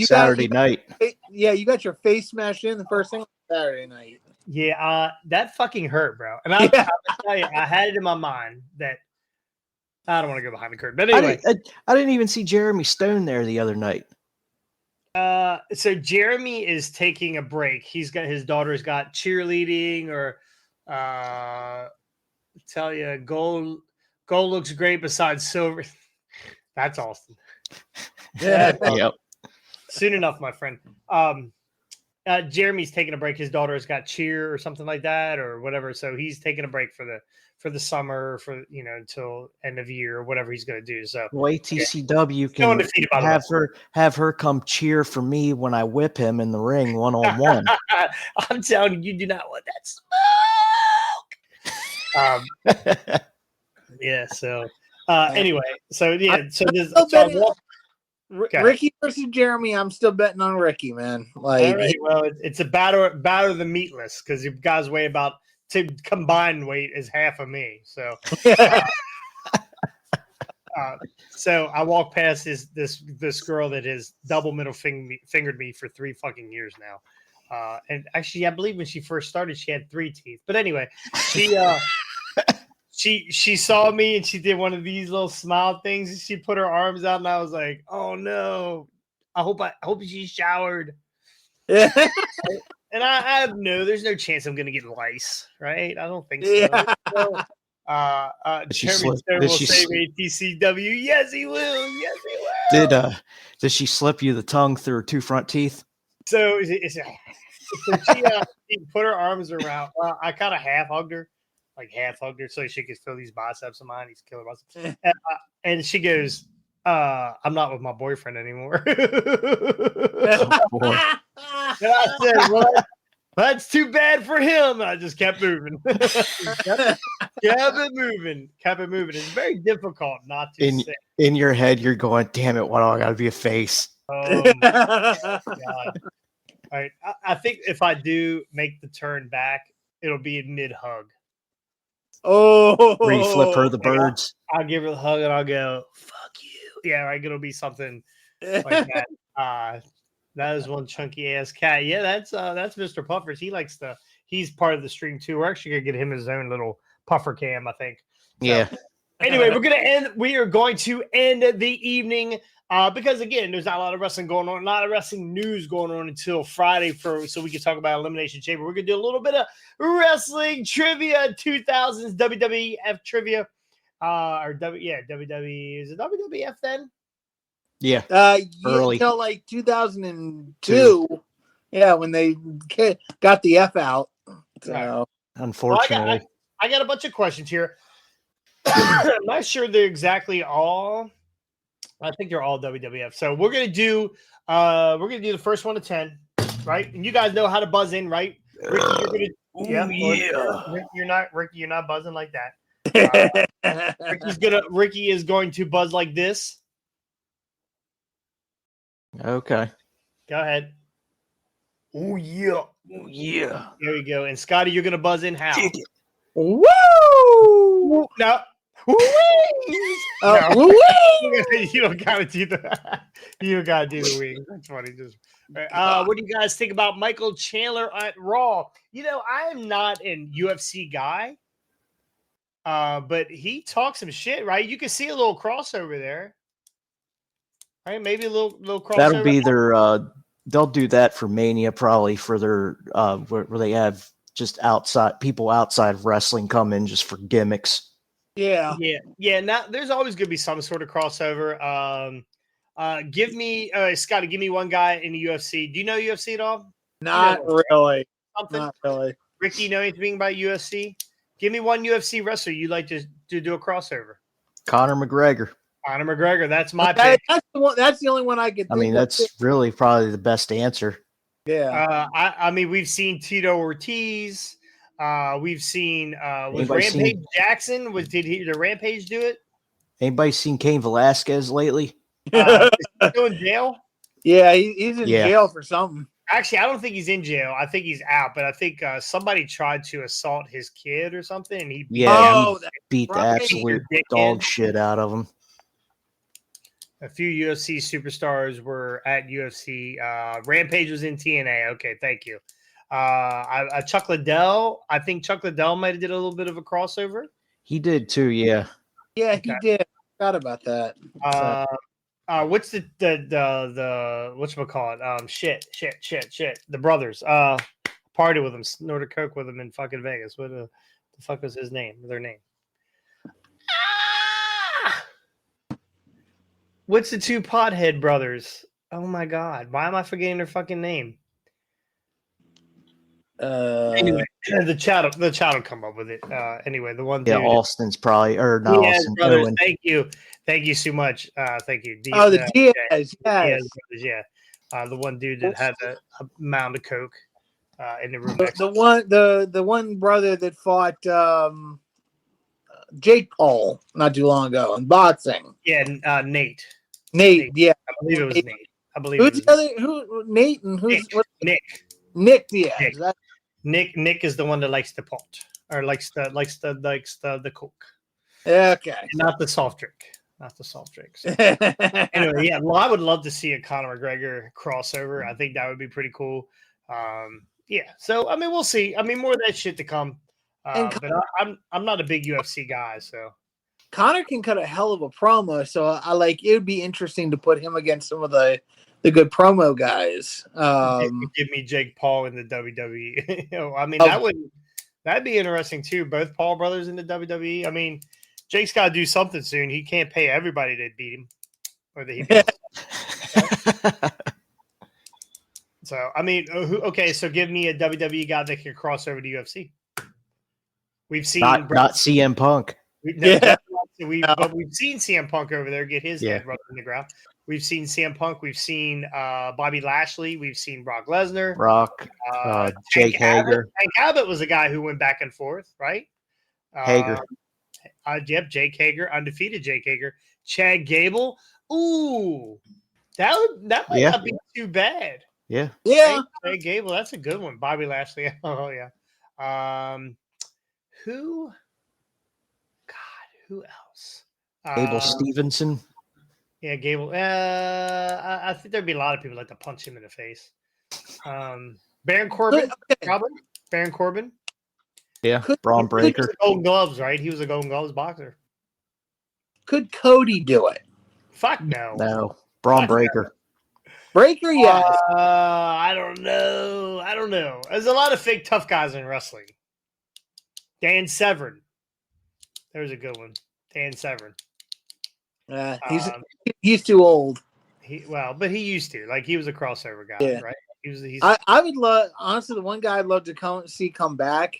Saturday night. Yeah, you got your face smashed in the first thing on Saturday night. Yeah, that fucking hurt, bro. And I'll tell you, I had it in my mind that I don't want to go behind the curtain. But anyway. I didn't even see Jeremy Stone there the other night. So Jeremy is taking a break. His daughter's got cheerleading or tell you, gold looks great besides silver. That's Austin. Yeah. Yep. Soon enough, my friend. Jeremy's taking a break. His daughter's got cheer or something like that or whatever. So he's taking a break for the summer, until end of year or whatever he's going to do. So TCW can have her come cheer for me when I whip him in the ring 1-on-1. I'm telling you, you do not want that smoke. Yeah. So anyway, so Ricky versus Jeremy. I'm still betting on Ricky, man. All right, well, it's a battle of the meatless because you guys weigh about combined weight is half of me. So, so I walk past this girl that has double middle fingered me for 3 fucking years now. And actually, I believe when she first started, she had 3 teeth. But anyway, she saw me and she did one of these little smile things. And she put her arms out, and I was like, "Oh no! I hope she showered." Yeah. And there's no chance I'm gonna get lice, right? I don't think so. Yeah. Jeremy Stone will save ATCW. Yes, he will. Yes, he will. Did she slip you the tongue through her 2 front teeth? So she put her arms around. I kind of half hugged her so she could feel these biceps of mine, these killer biceps. And she goes, "I'm not with my boyfriend anymore." Oh, boy. And I said, "Well, that's too bad for him." I just kept moving. Kept it moving. It's very difficult not to say. In your head, you're going, "Damn it, why do I got to be a face?" Oh my God. All right. I think if I do make the turn back, it'll be in mid-hug. Oh, Where you flip her the birds. I'll give her the hug and I'll go, "Fuck you." Yeah, right. It'll be something like that. That is one chunky ass cat. Yeah, that's Mr. Puffers. He's part of the stream too. We're actually gonna get him his own little puffer cam, I think. So, Yeah. Anyway, we are going to end the evening because again, there's not a lot of wrestling going on, a lot of wrestling news going on until Friday so we can talk about Elimination Chamber. We're gonna do a little bit of wrestling trivia, 2000s WWF trivia. WWE. Is it WWF then? Yeah. Early. Until like 2002. Yeah, when they got the F out. So right. Unfortunately. Well, I got a bunch of questions here. I'm not sure they're exactly all. I think they're all WWF. So we're gonna do the first one to 10, right? And you guys know how to buzz in, right? Ricky, you're not buzzing like that. Ricky is going to buzz like this. Okay. Go ahead. Oh yeah. Oh yeah. There you go. And Scotty, you're gonna buzz in how? Woo! No. Wings! You don't gotta do the. You gotta do the wings. That's funny. Just. What do you guys think about Michael Chandler at Raw? I am not an UFC guy, but he talks some shit, right? You can see a little crossover there, right? Maybe a little crossover. That'll be their. They'll do that for Mania, probably for their where they have just people outside of wrestling come in just for gimmicks. Yeah. Now there's always going to be some sort of crossover. Give me Scotty. Give me one guy in the UFC. Do you know UFC at all? Not really. Something. Not really. Ricky, you know anything about UFC? Give me one UFC wrestler you'd like to do a crossover. Conor McGregor. That's my pick. That's the only one I could think I mean, that's really probably the best answer. Yeah. I mean, we've seen Tito Ortiz. We've seen was Rampage Jackson. Did the Rampage do it? Anybody seen Cain Velasquez lately? Is he still in jail? Yeah, he's in jail for something. Actually, I don't think he's in jail. I think he's out. But I think somebody tried to assault his kid or something, and he beat the absolute dog shit out of him. A few UFC superstars were at UFC. Rampage was in TNA. Okay, thank you. Chuck Liddell. I think Chuck Liddell might have did a little bit of a crossover. He did too. Yeah. Yeah, he did. Forgot about that. What's the whatchamacallit? Shit. The brothers. Party with him, snorted coke with him in fucking Vegas. What the fuck was his name? Their name. What's the two pothead brothers? Oh my god, why am I forgetting their fucking name? Anyway, the chat will come up with it. Anyway, the one. Yeah, Austin's probably not Austin. Brothers. Thank you so much. Thank you. The Diaz, Diaz brothers, yeah. The one dude that had a mound of coke in the room. The one brother that fought Jake Paul not too long ago in boxing. Yeah, Nate. Yeah, I believe it was Nate. Who's the other? Who? Nate and who's Nick? Nick Diaz. Nick is the one that likes the pot or likes the coke. Okay, and not the soft drinks. Anyway, yeah. Well, I would love to see a Conor McGregor crossover. I think that would be pretty cool. Yeah. So I mean, we'll see. I mean, more of that shit to come. But I'm not a big UFC guy, so. Conor can cut a hell of a promo, so it would be interesting to put him against some of the good promo guys. Give me Jake Paul in the WWE. I mean, that wouldn't That'd be interesting too. Both Paul brothers in the WWE. I mean, Jake's got to do something soon. He can't pay everybody to beat him, or that he beats. So, I mean, okay. So, give me a WWE guy that can cross over to UFC. We've seen not CM Punk. Yeah. But we've seen CM Punk over there get his Yeah. head rubbed in the ground. We've seen CM Punk. We've seen Bobby Lashley. We've seen Brock Lesnar. Rock. Jake Hager. Tank Abbott was a guy who went back and forth, right? Hager. Yep, Jake Hager, undefeated Jake Hager. Chad Gable. Ooh, that might Yeah. not be too bad. Yeah. Yeah. Chad Gable, that's a good one. Bobby Lashley. Oh yeah. Who else? Abel Stevenson. Yeah, Gable. I think there'd be a lot of people like to punch him in the face. Baron Corbin, probably. Baron Corbin. Yeah. Braun Breaker. Golden Gloves, right? He was a Golden Gloves boxer. Could Cody do it? Fuck no. No. Braun Breaker. Breaker, yes. I don't know. There's a lot of fake tough guys in wrestling. Dan Severn. There's a good one. Dan Severn. He's too old. But he used to. Like, he was a crossover guy, Yeah. right? I would love, honestly, the one guy I'd love to see come back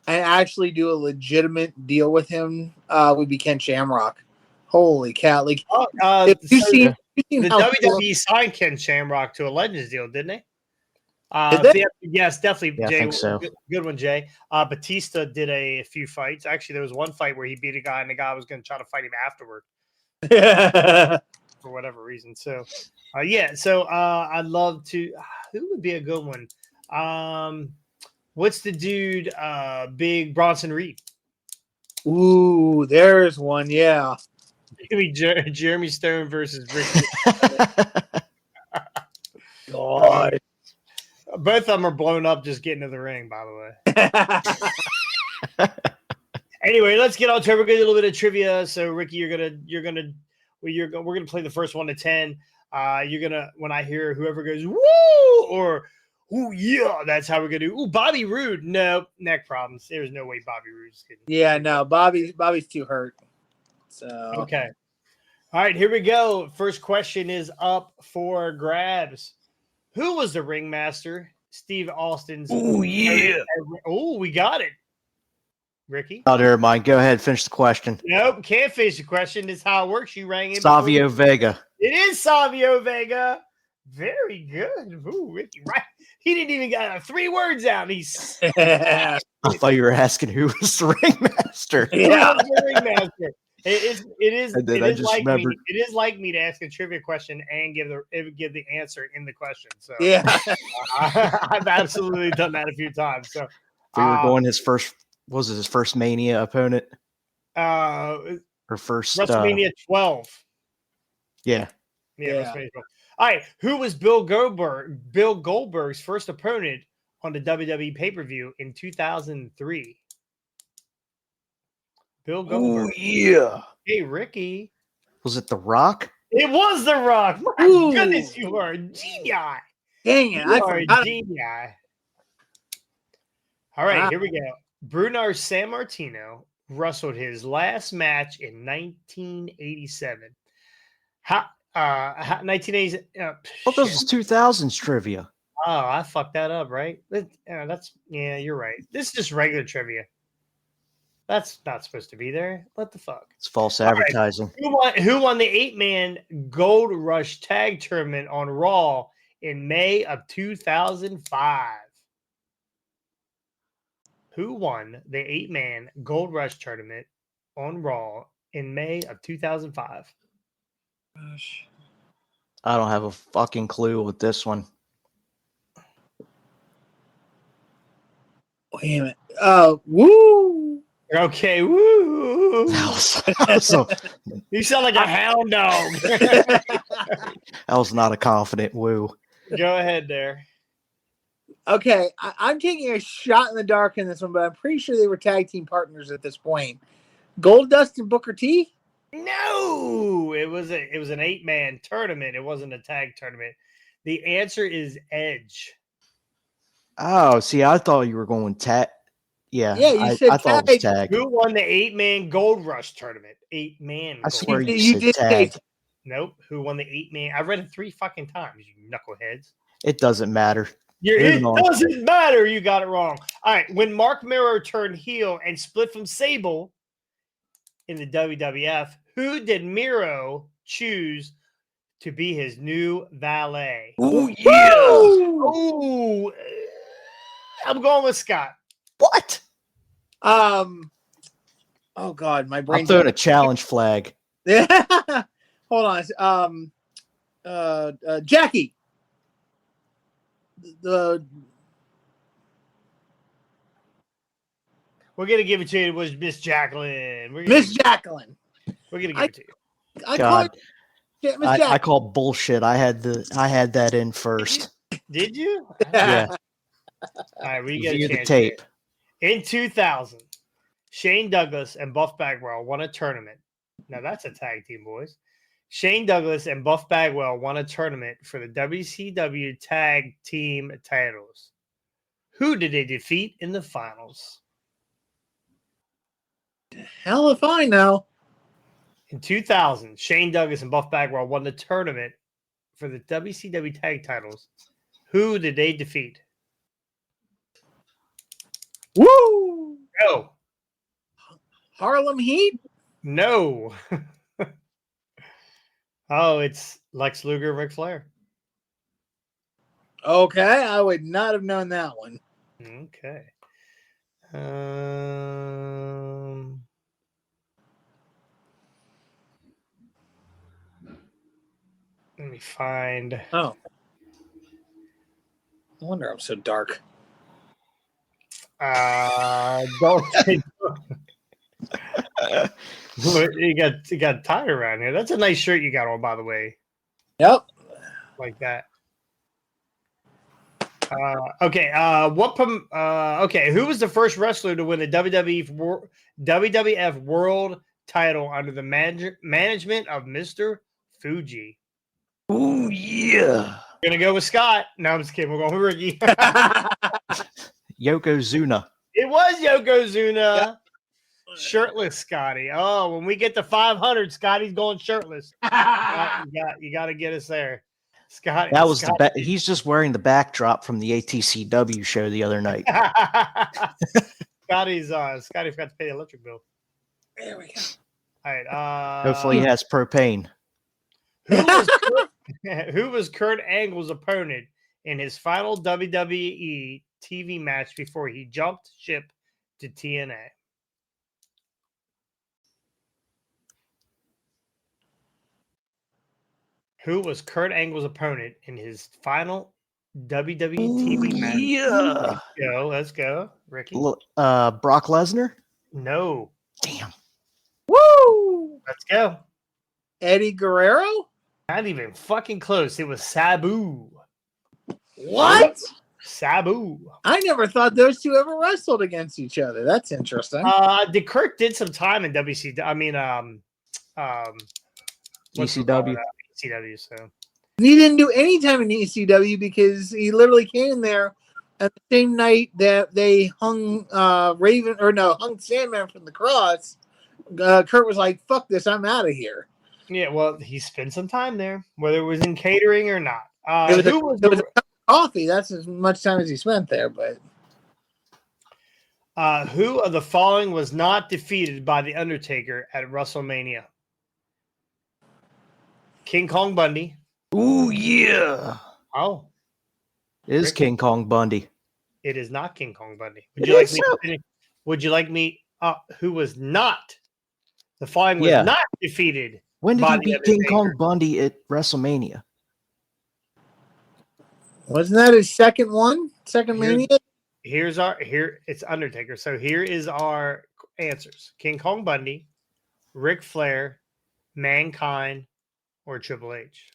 and actually do a legitimate deal with him would be Ken Shamrock. Holy cow! Like, you've seen the how WWE signed Ken Shamrock to a Legends deal, didn't they? Yes, definitely. Yeah, Jay, I think so. Good one, Jay. Batista did a few fights. Actually, there was one fight where he beat a guy, and the guy was going to try to fight him afterward for whatever reason. So, I'd love to. Who would be a good one? What's the dude? Big Bronson Reed. Ooh, there's one. Yeah. Maybe Jeremy Stone versus Ricky. God. Both of them are blown up just getting to the ring, by the way. Anyway, let's get on to it. We're gonna do a little bit of trivia. So, Ricky, we're gonna play the first 1 to 10. You're gonna, when I hear whoever goes woo or ooh yeah, that's how we're gonna do. Ooh, Bobby Roode. No, neck problems. There's no way Bobby Roode's getting. Yeah, no, Bobby's too hurt. So okay. All right, here we go. First question is up for grabs. Who was the ringmaster? Steve Austin's. Oh yeah. Oh, we got it. Ricky? Oh, never mind. Go ahead. Finish the question. Nope, can't finish the question. This is how it works. You rang in. Savio Vega. It is Savio Vega. Very good. Ooh, Ricky, right? He didn't even get 3 words out. He's. I thought you were asking who was the ringmaster. Yeah. The ringmaster. It is like me to ask a trivia question and give the answer in the question. So yeah, I've absolutely done that a few times. So we were going his first Mania opponent? Or first WrestleMania 12. Yeah. WrestleMania 12. All right, who was Bill Goldberg's first opponent on the WWE pay-per-view in 2003? Bill Goldberg. Oh yeah. Hey, Ricky. Was it The Rock? It was The Rock. My goodness, you are a genius. Dang it! You are a genius. All right, here we go. Bruno Sammartino wrestled his last match in 1987. 1980. Oh, this was 2000s trivia. Oh, I fucked that up, right? You're right. This is just regular trivia. That's not supposed to be there. What the fuck? It's false advertising. Right. Who won the 8-man Gold Rush Tag Tournament on Raw in May of 2005? Who won the 8-man Gold Rush Tournament on Raw in May of 2005? Gosh. I don't have a fucking clue with this one. Wait a minute. Woo! Okay, woo! You sound like a hound dog. That was not a confident woo. Go ahead there. Okay, I'm taking a shot in the dark in this one, but I'm pretty sure they were tag team partners at this point. Goldust and Booker T? No, it was an 8-man tournament. It wasn't a tag tournament. The answer is Edge. Oh, see, I thought you were going Yeah, Yeah, you said I thought it was tag. tag. Who won the 8-man Gold Rush tournament? 8-man. I Gold swear Rush. you You said did say tag. Nope. Who won the 8-man? I read it 3 fucking times, you knuckleheads. It doesn't matter. It Moving on. doesn't matter. You got it wrong. All right. When Mark Miro turned heel and split from Sable in the WWF, who did Miro choose to be his new valet? Oh yeah. Oh, I'm going with Scott. What? Oh God, my I'm brain. throwing a challenge flag. Hold on. Jackie. The We're gonna give it to you. It was Miss Jacqueline. Miss Jacqueline. We're gonna give it to you. I call God, her Miss I Jacqueline. call bullshit. I had that in first. Did you? Yeah. All right. We get a Review chance. the tape. In 2000, Shane Douglas and Buff Bagwell won a tournament. Now that's a tag team, boys. Shane Douglas and Buff Bagwell won a tournament for the WCW Tag Team titles. Who did they defeat in the finals? Hell if I know. In 2000, Shane Douglas and Buff Bagwell won the tournament for the WCW Tag titles. Who did they defeat? Woo! No. Harlem Heat. No. Oh, it's Lex Luger and Ric Flair. Okay, I would not have known that one. Okay. Let me find. Oh, no wonder I'm so dark. Don't you got tied around here. That's a nice shirt you got on, by the way. Yep. Like that. Okay. Okay. Who was the first wrestler to win the WWF World Title under the management of Mr. Fuji? Oh yeah. We're gonna go with Scott. No, I'm just kidding. We're going with Ricky. Yokozuna. It was Yokozuna. Yep. Shirtless Scotty. Oh, when we get to 500, Scotty's going shirtless. You got to get us there. Scotty. That was Scotty. he's just wearing the backdrop from the ATCW show the other night. Scotty forgot to pay the electric bill. There we go. All right. Hopefully he has propane. Who was Kurt Angle's opponent in his final WWE TV match before he jumped ship to TNA? Who was Kurt Angle's opponent in his final WWE TV match? Yeah. Let's go, Ricky. Brock Lesnar? No. Damn. Woo! Let's go. Eddie Guerrero? Not even fucking close. It was Sabu. What? Sabu. I never thought those two ever wrestled against each other. That's interesting. Kurt did some time in WCW. I mean, ECW. ECW. So He didn't do any time in ECW because he literally came there at the same night that they hung hung Sandman from the cross. Kurt was like, "Fuck this, I'm out of here." yeah, well, he spent some time there, whether it was in catering or not. It was a cup of coffee. That's as much time as he spent there. But who of the following was not defeated by the Undertaker at WrestleMania? King Kong Bundy. Oh yeah. Oh, It is Ricky. King Kong Bundy. it is not King Kong Bundy. It is so. Would you like me? Who was not? The following was Yeah. not defeated. When did by he the beat King Undertaker. Kong Bundy at WrestleMania? wasn't that his second one? Second Here's- Mania? It's Undertaker. So here is our answers: King Kong Bundy, Ric Flair, Mankind, or Triple H.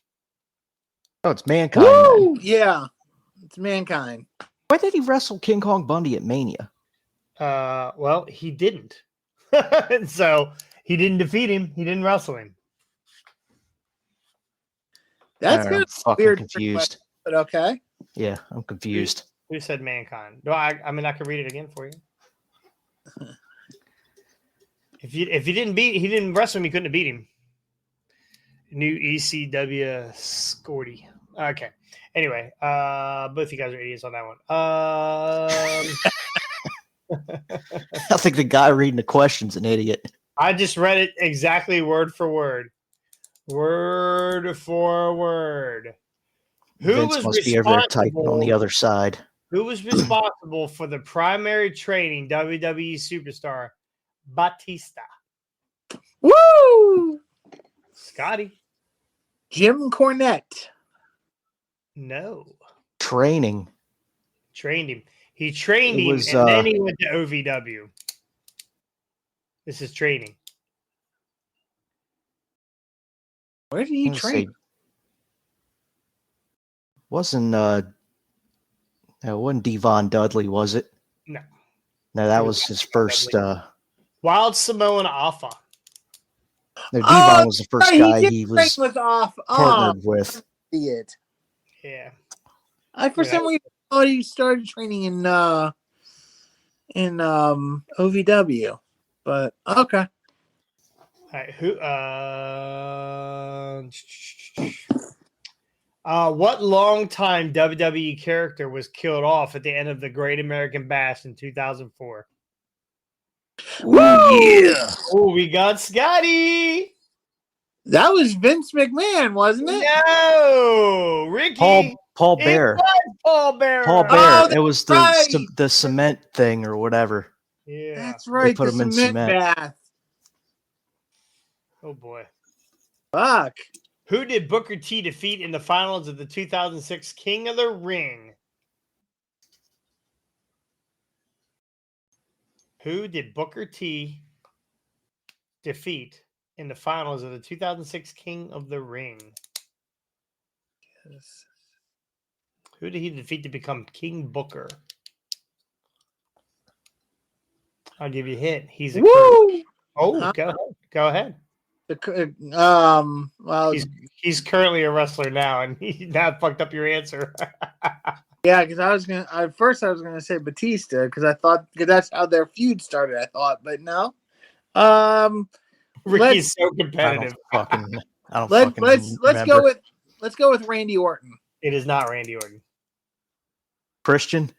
Oh, it's Mankind. then. Woo! Yeah, it's Mankind. Why did he wrestle King Kong Bundy at Mania? Well, he didn't. So he didn't defeat him. He didn't wrestle him. That's I'm kind of fucking weird, confused. but okay. Yeah, I'm confused. Who said Mankind? No, I mean I could read it again for you. If he didn't wrestle him, he couldn't have beat him. New ECW Scorty. Okay. Anyway, both you guys are idiots on that one. I think the guy reading the question's an idiot. I just read it exactly word for word. Word for word. Vince must be over there typing on the other side. Who was responsible for the primary training WWE superstar Batista? Woo! Scotty. Jim Cornette. No. Training. Trained him. He trained him, was, and then he went to OVW. This is training. Where did he train? Wasn't it wasn't Devon Dudley, was it? No. No, that was his first Wild Samoan Alpha. No, Devon was the first guy did he train was with off. partnered with. Idiot. Yeah. I for some reason thought he started training in OVW. But okay. All right, what longtime WWE character was killed off at the end of the Great American Bash in 2004? Woo! Yeah. Oh, we got Scotty. That was Vince McMahon, wasn't it? No, Ricky. Paul Bear. It was Paul Bear. Paul Bear. Oh, it was the cement thing or whatever. Yeah. That's right. They put him in cement. Bath. Oh boy. Fuck. Who did Booker T defeat in the finals of the 2006 King of the Ring? Who did Booker T defeat in the finals of the 2006 King of the Ring? Yes. Who did he defeat to become King Booker? I'll give you a hint. He's a Woo! Go ahead. Well, He's currently a wrestler now, and he now fucked up your answer. yeah, because I was gonna say Batista because that's how their feud started. I thought, but no. Ricky's so competitive. Let's go with Randy Orton. It is not Randy Orton. Christian?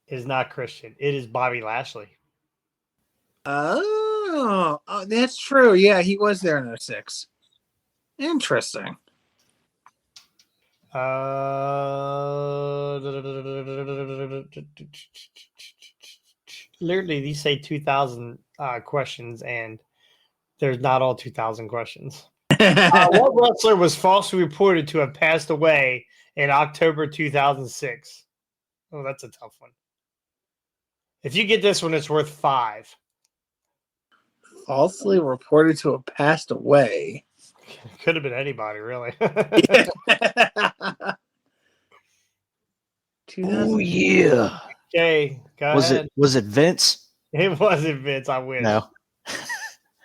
It is not Christian. It is Bobby Lashley. Oh, that's true. Yeah, he was there in 06. Interesting. Literally, these say 2,000 questions, and there's not all 2,000 questions. What wrestler was falsely reported to have passed away in October 2006? Oh, that's a tough one. If you get this one, it's worth 5. Falsely reported to have passed away. Could have been anybody, really. Oh yeah. Okay, go ahead. Was it Vince? It wasn't Vince. I wish. No.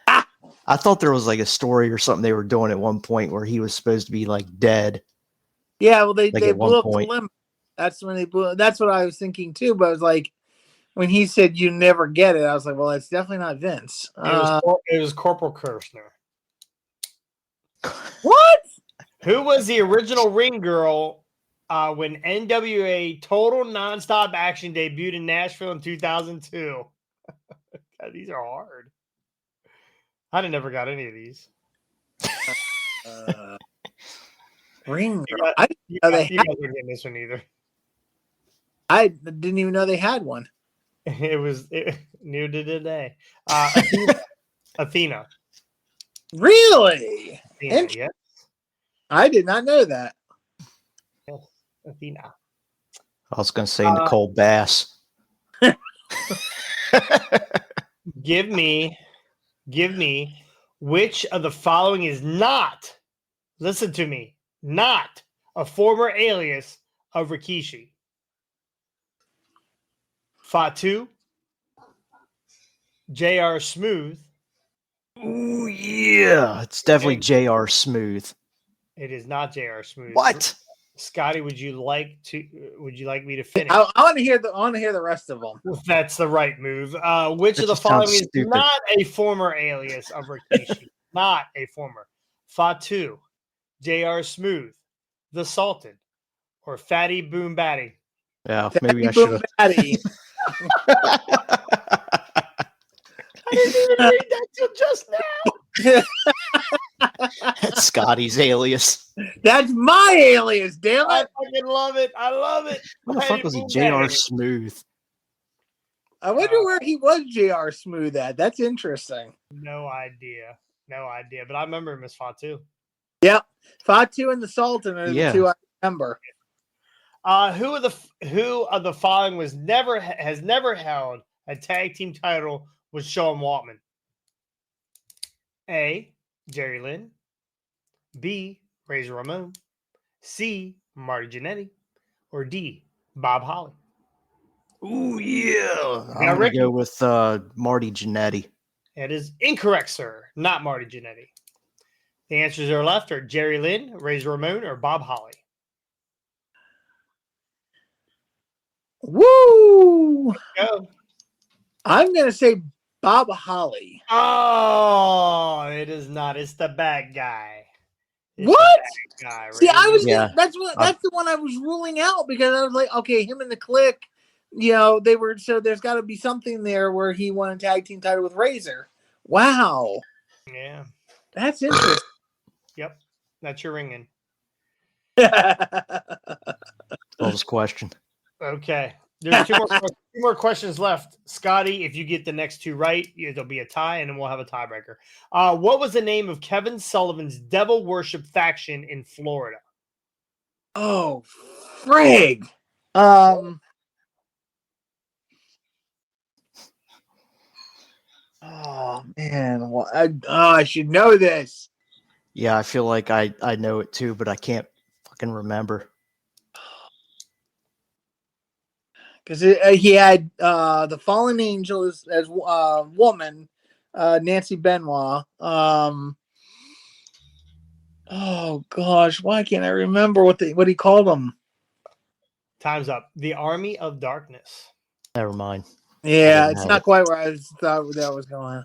I thought there was like a story or something they were doing at one point where he was supposed to be like dead. Yeah, well, they at blew one up point. the limit. That's when they blew. That's what I was thinking too. But I was like, when he said you never get it, I was like, well, it's definitely not Vince. It was Corporal Kirshner. What? Who was the original ring girl when NWA Total Nonstop Action debuted in Nashville in 2002? God, these are hard. I never got any of these. Ring You girl. guys, I didn't know they you had. guys aren't getting this one either. I didn't even know they had one. New to today. Athena. Really? Athena, yes. I did not know that. Yes, Athena. I was going to say Nicole Bass. Give me which of the following is not, listen to me, not a former alias of Rikishi. Fatu, J.R. Smooth. Oh yeah, it's definitely J.R. Smooth. It is not J.R. Smooth. What? Scotty, would you like me to finish? I want to hear the rest of them. That's the right move. Which That of the just sounds following is stupid. not a former alias of Rikishi? Not a former. Fatu, J.R. Smooth, The Sultan, or Fatty Boom Batty? Yeah, maybe I Boom should have. Batty. I didn't even read that till just now. That's Scotty's alias. That's my alias, damn I it! fucking love it. I love it. What the Fatty fuck was it? Boom J.R. Batty. Smooth. I wonder where he was J.R. Smooth at. That's interesting. No idea. But I remember him as Fatu. Yep. Fatu and the Sultan are Yeah. the two I remember. Who of the following has never held a tag team title with Sean Waltman? A. Jerry Lynn, B. Razor Ramon, C. Marty Jannetty, or D. Bob Holly? Ooh, yeah. Now, I'm going Ricky. to go with Marty Jannetty. That is incorrect, sir. Not Marty Jannetty. The answers are left are Jerry Lynn, Razor Ramon, or Bob Holly. Woo! Go. I'm gonna say Bob Holly. Oh, it is not. It's the bad guy. It's What? the bad guy. See, I was Yeah. that's the one I was ruling out because I was like, okay, him and the Click, they were so there's got to be something there where he won a tag team title with Razor. Wow, Yeah. that's interesting. Yep. That's your ringing. Close question. Okay. There's two more questions left. Scotty, if you get the next two right, there'll be a tie, and then we'll have a tiebreaker. What was the name of Kevin Sullivan's devil worship faction in Florida? Oh, frig. Oh man, well, I should know this. Yeah, I feel like I know it too, but I can't fucking remember. Because he had the Fallen Angel as woman, Nancy Benoit. Oh gosh, why can't I remember what he called them? Time's up. The Army of Darkness. Never mind. Yeah, it's not quite where I thought that was going.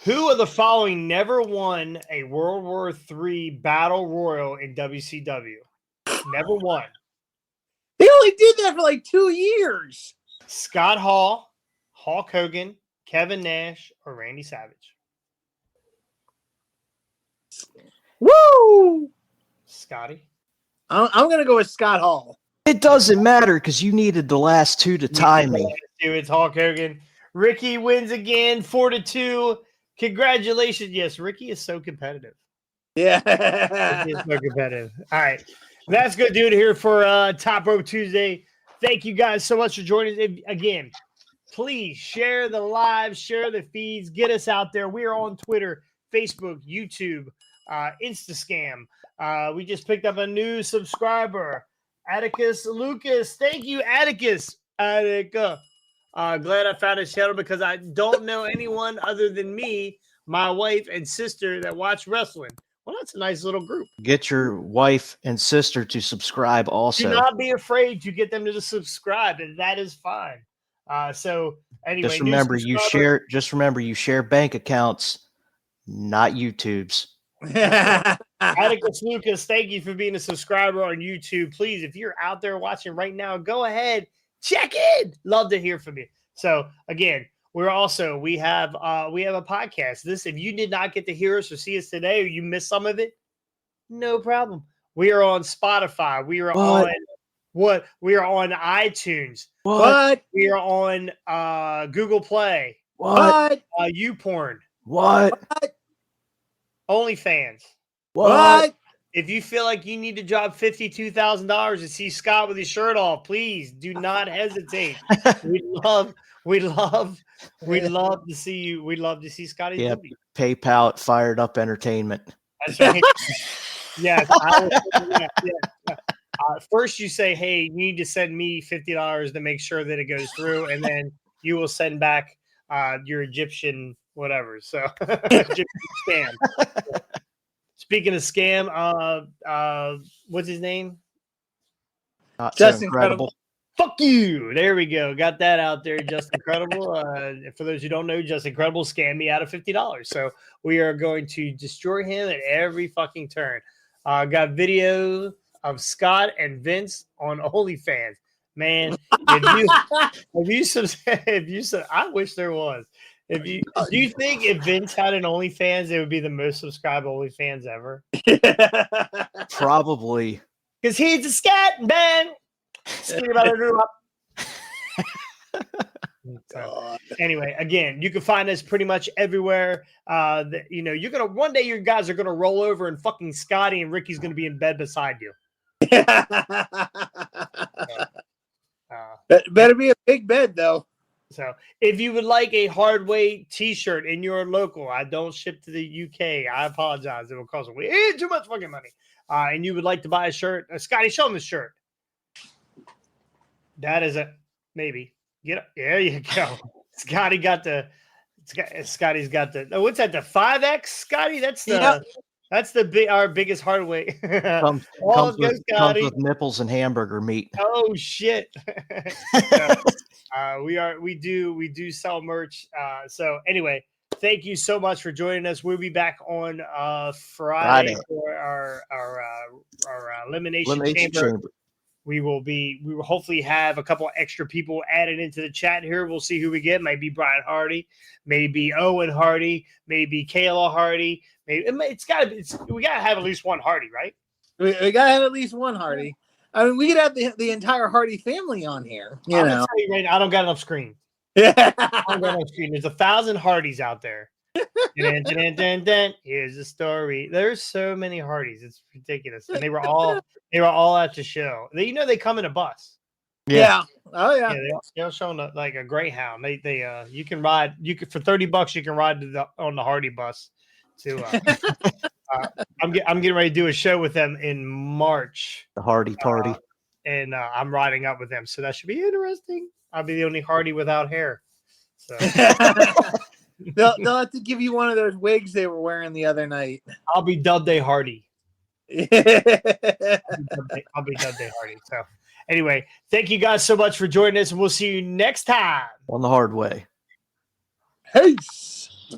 Who of the following never won a World War III Battle Royal in WCW? Never won. They only did that for like 2 years. Scott Hall, Hulk Hogan, Kevin Nash, or Randy Savage? Woo! Scotty? I'm going to go with Scott Hall. It doesn't matter because you needed the last two to tie me. It's Hulk Hogan. Ricky wins again, 4-2. Congratulations. Yes, Ricky is so competitive. Yeah. Ricky is so competitive. All right. That's going to do it here for Top Rope Tuesday. Thank you guys so much for joining us. Again, please share the live, share the feeds, get us out there. We are on Twitter, Facebook, YouTube, Instascam. We just picked up a new subscriber, Atticus Lucas. Thank you, Atticus. Attica. Glad I found his channel because I don't know anyone other than me, my wife, and sister that watch wrestling. Well, that's a nice little group. Get your wife and sister to subscribe also. Do not be afraid to get them to subscribe, and that is fine. So anyway, Just remember you share bank accounts, not YouTube's. Atticus Lucas, thank you for being a subscriber on YouTube. Please, if you're out there watching right now, go ahead, check in. Love to hear from you. So again, we have a podcast. If you did not get to hear us or see us today, or you missed some of it, no problem. We are on Spotify. We are on iTunes. What? We are on Google Play. What? YouPorn. What? OnlyFans. What? If you feel like you need to drop $52,000 to see Scott with his shirt off, please do not hesitate. We'd love to see you. We'd love to see Scotty's movie. PayPal at Fired Up Entertainment. That's right. Yes. First, you say, "Hey, you need to send me $50 to make sure that it goes through," and then you will send back your Egyptian whatever. So, Egyptian scam. Speaking of scam, what's his name? Not Just so incredible. Fuck you. There we go. Got that out there. Just Incredible. For those who don't know, Just Incredible scammed me out of $50. So we are going to destroy him at every fucking turn. Got video of Scott and Vince on OnlyFans. Man, if you said, I wish there was. Do you think if Vince had an OnlyFans, it would be the most subscribed OnlyFans ever? Probably. Because he's a scat man. So, anyway, again, you can find us pretty much everywhere. You're gonna one day your guys are gonna roll over and fucking Scotty and Ricky's gonna be in bed beside you. Better be a big bed though. So if you would like a hard weight t-shirt in your local, I don't ship to the UK. I apologize. It will cost way too much fucking money. And you would like to buy a shirt, Scotty, show them the shirt. That is a maybe. Get up. There you go. Scotty's got the what's that? The 5X, Scotty? That's our biggest hard weight. Comes with nipples and hamburger meat. Oh shit. We do sell merch. So anyway, thank you so much for joining us. We'll be back on Friday for our Elimination Chamber. We will hopefully have a couple extra people added into the chat here. We'll see who we get. Maybe Brian Hardy, maybe Owen Hardy, maybe Kayla Hardy. We gotta have at least one Hardy, right? We gotta have at least one Hardy. I mean, we could have the entire Hardy family on here. You know, tell you right now, I don't got enough screen. There's 1,000 Hardys out there. Here's the story. There's so many Hardys. It's ridiculous. And they were all at the show. They come in a bus. Yeah. Oh yeah. They're showing like a Greyhound. You can ride. For $30 you can ride on the Hardy bus. I'm getting ready to do a show with them in March. The Hardy Party. And I'm riding up with them, so that should be interesting. I'll be the only Hardy without hair. So. They'll have to give you one of those wigs they were wearing the other night. I'll be Dudley Hardy. I'll be Dudley Hardy. So anyway, thank you guys so much for joining us, and we'll see you next time on the hard way. Peace.